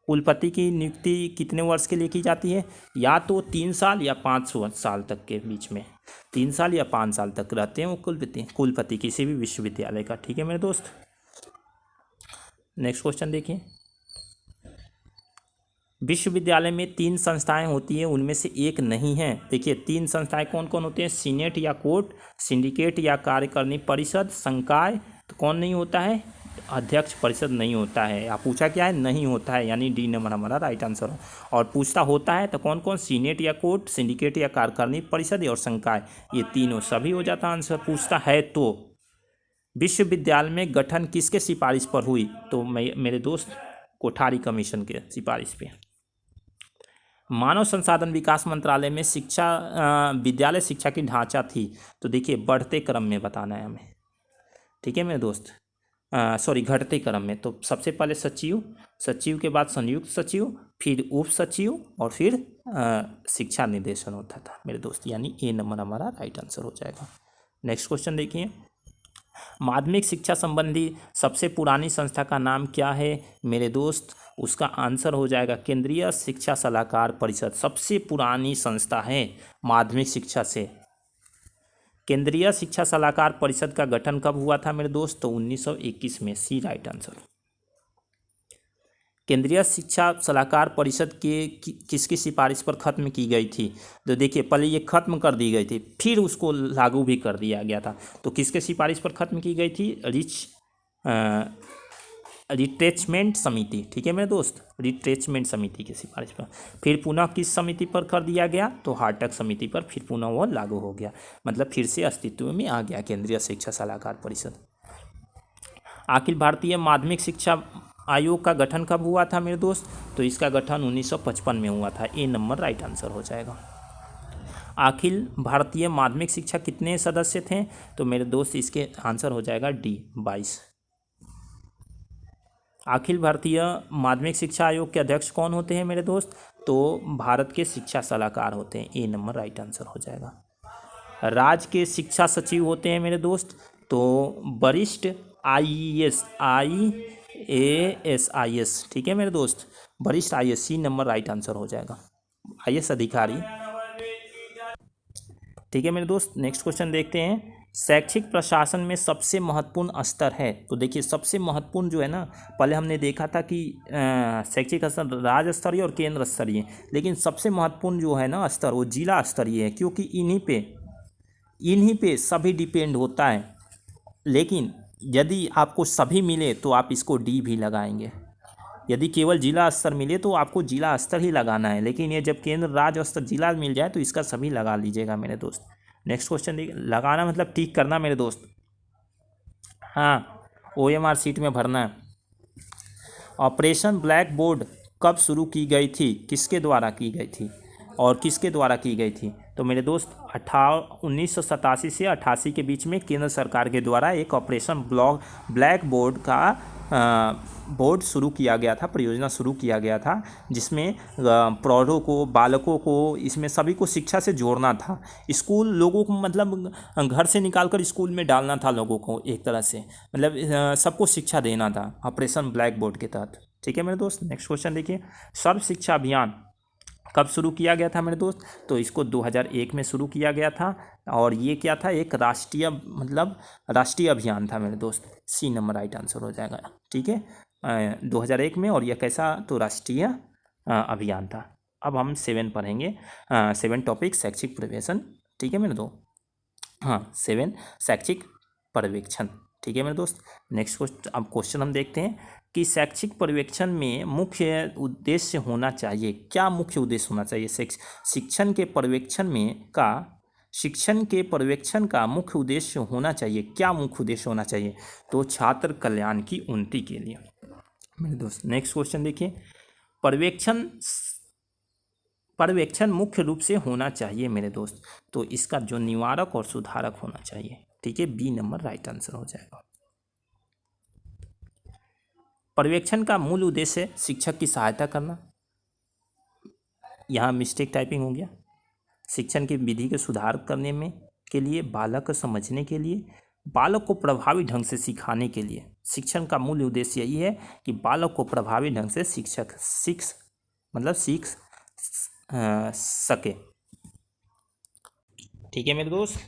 A: कुलपति की नियुक्ति कितने वर्ष के लिए की जाती है? या तो 3 साल या 5 साल तक के बीच में, 3 साल या 5 साल तक रहते हैं वो कुलपति किसी भी विश्वविद्यालय का। ठीक है मेरे दोस्त। नेक्स्ट क्वेश्चन देखिए, विश्वविद्यालय में 3 संस्थाएं होती हैं, उनमें से एक नहीं है। देखिए 3 संस्थाएं कौन कौन होती हैं? सीनेट या कोर्ट, सिंडिकेट या कार्यकारिणी परिषद, संकाय। तो कौन नहीं होता है? अध्यक्ष परिषद नहीं होता है। आप पूछा क्या है? नहीं होता है, यानी डी नंबर हमारा राइट आंसर है। और पूछता होता है तो कौन कौन? सीनेट या कोर्ट, सिंडिकेट या कार्यकारिणी परिषद और संकाय, ये तीनों सभी हो जाता आंसर। पूछता है तो विश्वविद्यालय में गठन किसके सिफारिश पर हुई? तो मेरे दोस्त कोठारी कमीशन के सिफारिश पे। मानव संसाधन विकास मंत्रालय में विद्यालय शिक्षा की ढांचा थी, तो देखिए बढ़ते क्रम में बताना है हमें। ठीक है मेरे दोस्त, घटते क्रम में। तो सबसे पहले सचिव के बाद संयुक्त सचिव, फिर उप सचिव और फिर शिक्षा निर्देशन होता था मेरे दोस्त, यानी ए नंबर हमारा राइट आंसर हो जाएगा। नेक्स्ट क्वेश्चन देखिए, माध्यमिक शिक्षा संबंधी सबसे पुरानी संस्था का नाम क्या है मेरे दोस्त? उसका आंसर हो जाएगा केंद्रीय शिक्षा सलाहकार परिषद, सबसे पुरानी संस्था है माध्यमिक शिक्षा से। केंद्रीय शिक्षा सलाहकार परिषद का गठन कब हुआ था मेरे दोस्त? तो 1921 में, सी राइट आंसर। केंद्रीय शिक्षा सलाहकार परिषद के किसकी सिफारिश पर खत्म की गई थी? तो देखिए पहले ये खत्म कर दी गई थी, फिर उसको लागू भी कर दिया गया था। तो किसके सिफारिश पर खत्म की गई थी? रिट्रेचमेंट समिति। ठीक है मेरे दोस्त, रिट्रेचमेंट समिति की सिफारिश पर। फिर पुनः किस समिति पर कर दिया गया? तो हार्टक समिति पर फिर पुनः वो लागू हो गया, मतलब फिर से अस्तित्व में आ गया केंद्रीय शिक्षा सलाहकार परिषद। अखिल भारतीय माध्यमिक शिक्षा आयोग का गठन कब हुआ था मेरे दोस्त? तो इसका गठन 1955 में हुआ था। ए नंबर राइट आंसर हो जाएगा। अखिल भारतीय माध्यमिक शिक्षा कितने सदस्य थे? तो मेरे दोस्त इसके आंसर हो जाएगा डी, 22। अखिल भारतीय माध्यमिक शिक्षा आयोग के अध्यक्ष कौन होते हैं मेरे दोस्त? तो भारत के शिक्षा सलाहकार होते हैं। ए नंबर राइट आंसर हो जाएगा। राज्य के शिक्षा सचिव होते हैं मेरे दोस्त, तो वरिष्ठ IAS, IAS, ठीक है मेरे दोस्त, वरिष्ठ IAS, C number right answer हो जाएगा, IAS अधिकारी। ठीक है मेरे दोस्त, नेक्स्ट क्वेश्चन देखते हैं। शैक्षिक प्रशासन में सबसे महत्वपूर्ण स्तर है, तो देखिए सबसे महत्वपूर्ण जो है ना, पहले हमने देखा था कि शैक्षिक स्तर राज्य स्तरीय और केंद्र स्तरीय, लेकिन सबसे महत्वपूर्ण जो है ना स्तर वो जिला स्तरीय है, क्योंकि इन्हीं पे सभी डिपेंड होता है। लेकिन यदि आपको सभी मिले तो आप इसको डी भी लगाएंगे, यदि केवल जिला स्तर मिले तो आपको जिला स्तर ही लगाना है, लेकिन ये जब केंद्र राज्य स्तर जिला मिल जाए तो इसका सभी लगा लीजिएगा मेरे दोस्त। नेक्स्ट क्वेश्चन देखिए, लगाना मतलब ठीक करना मेरे दोस्त, हाँ OMR सीट में भरना है। ऑपरेशन ब्लैक बोर्ड कब शुरू की गई थी, किसके द्वारा की गई थी और किसके द्वारा की गई थी, तो मेरे दोस्त 1987 से 88 के बीच में केंद्र सरकार के द्वारा एक ऑपरेशन ब्लैक बोर्ड का बोर्ड शुरू किया गया था, परियोजना शुरू किया गया था, जिसमें प्रौढ़ों को, बालकों को, इसमें सभी को शिक्षा से जोड़ना था। स्कूल लोगों को मतलब घर से निकालकर स्कूल में डालना था लोगों को, एक तरह से मतलब सबको शिक्षा देना था ऑपरेशन ब्लैक बोर्ड के तहत। ठीक है मेरे दोस्त, नेक्स्ट क्वेश्चन देखिए, सर्व शिक्षा अभियान कब शुरू किया गया था मेरे दोस्त, तो इसको 2001 में शुरू किया गया था, और ये क्या था, एक राष्ट्रीय मतलब राष्ट्रीय अभियान था मेरे दोस्त, सी नंबर राइट आंसर हो जाएगा। ठीक है 2001 में, और यह कैसा, तो राष्ट्रीय अभियान था। अब हम 7 पढ़ेंगे, 7 टॉपिक शैक्षिक पर्यवेक्षण। ठीक है मेरे दोस्त, हाँ 7 शैक्षिक पर्यवेक्षण। ठीक है मेरे दोस्त, नेक्स्ट क्वेश्चन, अब क्वेश्चन हम देखते हैं कि शैक्षिक पर्यवेक्षण में मुख्य उद्देश्य होना चाहिए, क्या मुख्य उद्देश्य होना चाहिए शिक्षण के पर्यवेक्षण का मुख्य उद्देश्य होना चाहिए, क्या मुख्य उद्देश्य होना चाहिए, तो छात्र कल्याण की उन्नति के लिए मेरे दोस्त। नेक्स्ट क्वेश्चन देखिए, पर्यवेक्षण मुख्य रूप से होना चाहिए मेरे दोस्त, तो इसका जो निवारक और सुधारक होना चाहिए। ठीक है, बी नंबर राइट आंसर हो जाएगा। पर्यवेक्षण का मूल उद्देश्य शिक्षक की सहायता करना, यहाँ मिस्टेक टाइपिंग हो गया, शिक्षण की विधि के सुधार करने में के लिए, बालक को समझने के लिए, बालक को प्रभावी ढंग से सिखाने के लिए। शिक्षण का मूल उद्देश्य यही है कि बालक को प्रभावी ढंग से सीख सके। ठीक है मेरे दोस्त,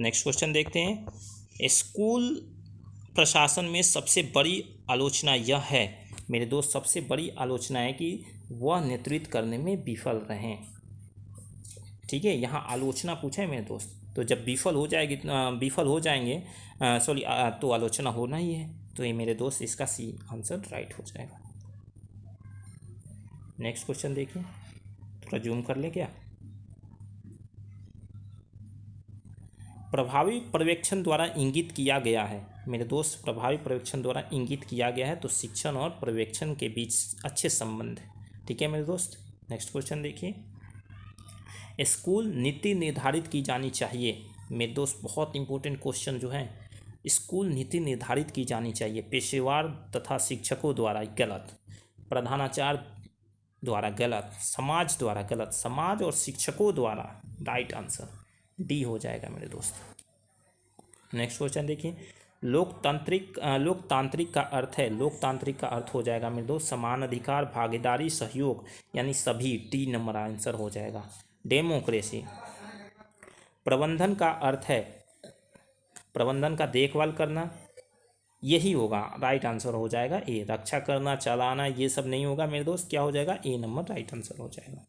A: नेक्स्ट क्वेश्चन देखते हैं। स्कूल प्रशासन में सबसे बड़ी आलोचना यह है मेरे दोस्त, सबसे बड़ी आलोचना है कि वह नेतृत्व करने में विफल रहें। ठीक है, यहाँ आलोचना पूछा है मेरे दोस्त, तो जब विफल हो जाएंगे तो आलोचना होना ही है, तो ये मेरे दोस्त इसका सी आंसर राइट हो जाएगा। नेक्स्ट क्वेश्चन देखिए, थोड़ा जूम कर ले क्या। प्रभावी पर्यवेक्षण द्वारा इंगित किया गया है मेरे दोस्त, प्रभावी पर्यवेक्षण द्वारा इंगित किया गया है, तो शिक्षण और पर्यवेक्षण के बीच अच्छे संबंध है। ठीक है मेरे दोस्त, नेक्स्ट क्वेश्चन देखिए, स्कूल नीति निर्धारित की जानी चाहिए मेरे दोस्त, बहुत इंपॉर्टेंट क्वेश्चन जो है, स्कूल नीति निर्धारित की जानी चाहिए पेशेवर तथा शिक्षकों द्वारा, गलत, प्रधानाचार्य द्वारा गलत, समाज द्वारा गलत, समाज और शिक्षकों द्वारा राइट आंसर डी हो जाएगा मेरे दोस्त। नेक्स्ट क्वेश्चन देखिए, लोकतांत्रिक का अर्थ है, लोकतांत्रिक का अर्थ हो जाएगा मेरे दोस्त समान अधिकार, भागीदारी, सहयोग, यानी सभी, टी नंबर आंसर हो जाएगा। डेमोक्रेसी, प्रबंधन का अर्थ है प्रबंधन का देखभाल करना, यही होगा, राइट आंसर हो जाएगा ए, रक्षा करना, चलाना, ये सब नहीं होगा मेरे दोस्त, क्या हो जाएगा, ए नंबर राइट आंसर हो जाएगा।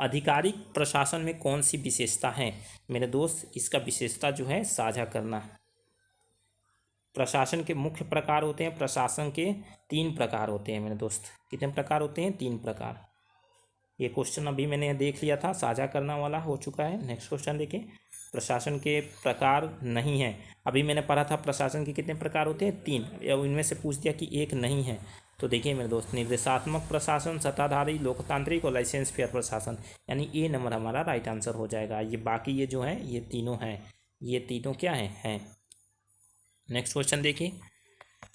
A: आधिकारिक प्रशासन में कौन सी विशेषता है मेरे दोस्त, इसका विशेषता जो है साझा करना। प्रशासन के मुख्य प्रकार होते हैं, प्रशासन के 3 प्रकार होते हैं मेरे दोस्त, कितने प्रकार होते हैं, 3 प्रकार। ये क्वेश्चन अभी मैंने देख लिया था, साझा करना वाला हो चुका है। नेक्स्ट क्वेश्चन देखिए, प्रशासन के प्रकार नहीं है, अभी मैंने पढ़ा था प्रशासन के कितने प्रकार होते हैं, 3, अब इनमें से पूछ दिया कि एक नहीं है, तो देखिए मेरे दोस्त, निर्देशात्मक प्रशासन, सत्ताधारी, लोकतांत्रिक और लाइसेंस फेयर प्रशासन, यानी ए नंबर हमारा राइट आंसर हो जाएगा। ये बाकी ये जो है ये तीनों हैं, ये तीनों क्या हैं। नेक्स्ट क्वेश्चन देखिए,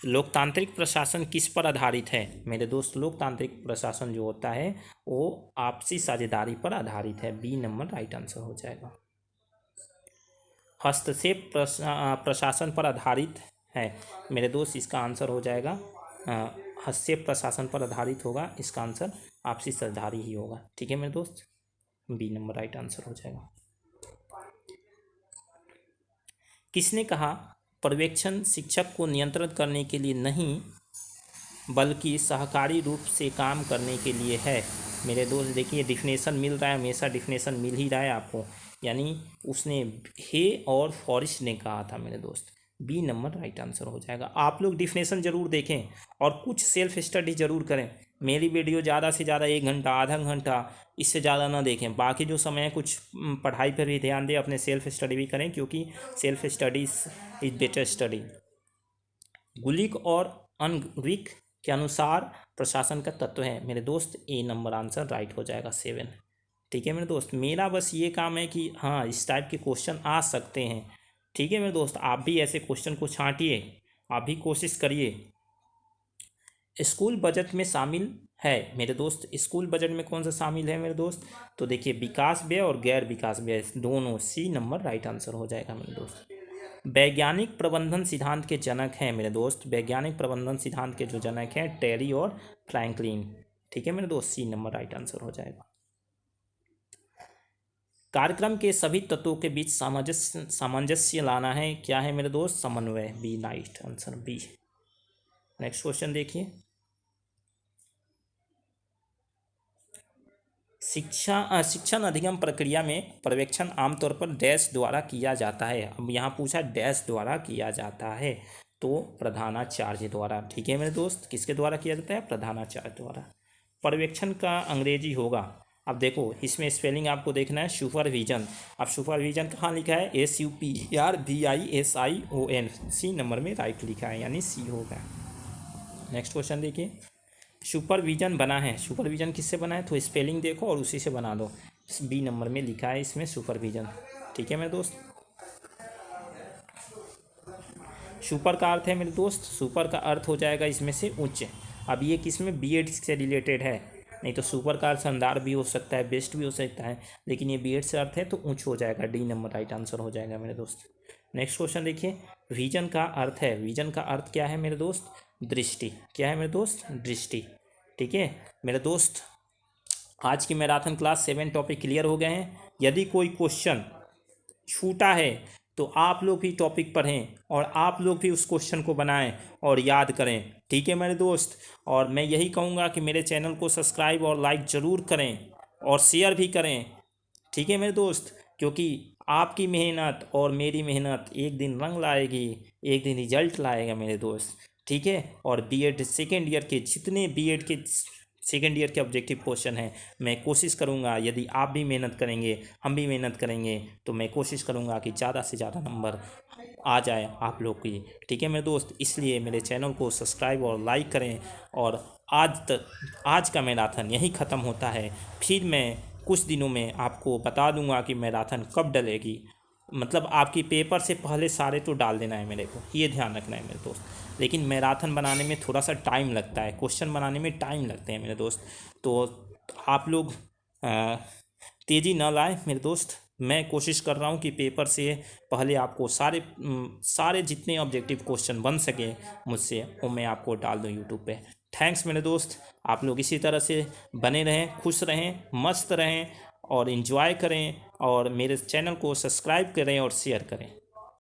A: लोकतांत्रिक प्रशासन किस पर आधारित है मेरे दोस्त, लोकतांत्रिक प्रशासन जो होता है वो आपसी साझेदारी पर आधारित है, बी नंबर राइट आंसर हो जाएगा। हस्तक्षेप प्रशासन पर आधारित है मेरे दोस्त। इसका आंसर हो जाएगा हस्तक्षेप प्रशासन पर आधारित होगा। इसका आंसर आपसी साझेदारी ही होगा। ठीक है मेरे दोस्त, बी नंबर राइट आंसर हो जाएगा। किसने कहा पर्यवेक्षण शिक्षक को नियंत्रित करने के लिए नहीं बल्कि सहकारी रूप से काम करने के लिए है। मेरे दोस्त देखिए डिफिनेशन मिल रहा है, हमेशा डिफिनेशन मिल ही रहा है आपको, यानी उसने हे और फॉरेस्ट ने कहा था मेरे दोस्त। बी नंबर राइट आंसर हो जाएगा। आप लोग डिफिनेशन ज़रूर देखें और कुछ सेल्फ स्टडी ज़रूर करें। मेरी वीडियो ज़्यादा से ज़्यादा 1 घंटा आधा घंटा इससे ज़्यादा ना देखें। बाकी जो समय है कुछ पढ़ाई पर भी ध्यान दें, अपने सेल्फ स्टडी भी करें, क्योंकि self studies is better study. गुलिक और अनग्रिक के अनुसार प्रशासन का तत्व है मेरे दोस्त। ए नंबर आंसर राइट हो जाएगा 7। ठीक है मेरे दोस्त, मेरा बस ये काम है कि हाँ इस टाइप के क्वेश्चन आ सकते हैं। ठीक है मेरे दोस्त, आप भी ऐसे क्वेश्चन को छांटिए, आप भी कोशिश करिए। स्कूल बजट में शामिल है मेरे दोस्त। स्कूल बजट में कौन सा शामिल है मेरे दोस्त? तो देखिए विकास व्यय और गैर विकास व्यय दोनों। सी नंबर राइट आंसर हो जाएगा मेरे दोस्त। वैज्ञानिक प्रबंधन सिद्धांत के जनक हैं मेरे दोस्त। वैज्ञानिक प्रबंधन सिद्धांत के जो जनक हैं टेरी और फ्रैंकलिन। ठीक है मेरे दोस्त, सी नंबर राइट आंसर हो जाएगा। कार्यक्रम के सभी तत्वों के बीच सामंजस्य लाना है। क्या है मेरे दोस्त? समन्वय। B right answer, B. Next question देखिए। शिक्षण अधिगम प्रक्रिया में पर्यवेक्षण आमतौर पर डैश द्वारा किया जाता है। अब यहाँ पूछा डैश द्वारा किया जाता है, तो प्रधानाचार्य द्वारा। ठीक है मेरे दोस्त, किसके द्वारा किया जाता है? प्रधानाचार्य द्वारा। पर्यवेक्षण का अंग्रेजी होगा, अब देखो इसमें स्पेलिंग आपको देखना है, सुपरविजन। अब सुपरविजन कहाँ लिखा है? SUPERVISION। सी नंबर में राइट लिखा है, यानी सी होगा। नेक्स्ट क्वेश्चन देखिए। सुपरविजन बना है, सुपरविजन किससे बना है? तो स्पेलिंग देखो और उसी से बना दो। बी नंबर में लिखा है इसमें सुपरविजन। ठीक है मेरे दोस्त, सुपर का अर्थ है मेरे दोस्त, सुपर का अर्थ हो जाएगा इसमें से उच्च। अब ये किसमें? बीएड से रिलेटेड है, नहीं तो सुपर का अर्थ शानदार भी हो सकता है, बेस्ट भी हो सकता है, लेकिन ये बीएड से अर्थ है तो उच्च हो जाएगा। डी नंबर राइट आंसर हो जाएगा मेरे दोस्त। नेक्स्ट क्वेश्चन देखिए। विजन का अर्थ है, विजन का अर्थ क्या है मेरे दोस्त? दृष्टि। क्या है मेरे दोस्त? दृष्टि। ठीक है मेरे दोस्त, आज की मैराथन क्लास 7 टॉपिक क्लियर हो गए हैं। यदि कोई क्वेश्चन छूटा है तो आप लोग भी टॉपिक पढ़ें और आप लोग भी उस क्वेश्चन को बनाएं और याद करें। ठीक है मेरे दोस्त, और मैं यही कहूँगा कि मेरे चैनल को सब्सक्राइब और लाइक ज़रूर करें और शेयर भी करें। ठीक है मेरे दोस्त, क्योंकि आपकी मेहनत और मेरी मेहनत एक दिन रंग लाएगी, एक दिन रिजल्ट लाएगा मेरे दोस्त। ठीक है, और बीएड सेकेंड ईयर के जितने बीएड के सेकेंड ईयर के ऑब्जेक्टिव क्वेश्चन हैं, मैं कोशिश करूंगा, यदि आप भी मेहनत करेंगे हम भी मेहनत करेंगे, तो मैं कोशिश करूंगा कि ज़्यादा से ज़्यादा नंबर आ जाए आप लोग की। ठीक है मेरे दोस्त, इसलिए मेरे चैनल को सब्सक्राइब और लाइक करें। और आज का मैराथन यहीं ख़त्म होता है। फिर मैं कुछ दिनों में आपको बता दूंगा कि मैराथन कब डलेगी। मतलब आपकी पेपर से पहले सारे तो डाल देना है मेरे को, ये ध्यान रखना है मेरे दोस्त। लेकिन मैराथन बनाने में थोड़ा सा टाइम लगता है, क्वेश्चन बनाने में टाइम लगते हैं मेरे दोस्त, तो आप लोग तेज़ी ना लाएं मेरे दोस्त। मैं कोशिश कर रहा हूं कि पेपर से पहले आपको सारे जितने ऑब्जेक्टिव क्वेश्चन बन सके मुझसे, वो मैं आपको डाल दूं यूट्यूब पे। थैंक्स मेरे दोस्त, आप लोग इसी तरह से बने रहें, खुश रहें, मस्त रहें और इन्जॉय करें, और मेरे चैनल को सब्सक्राइब करें और शेयर करें।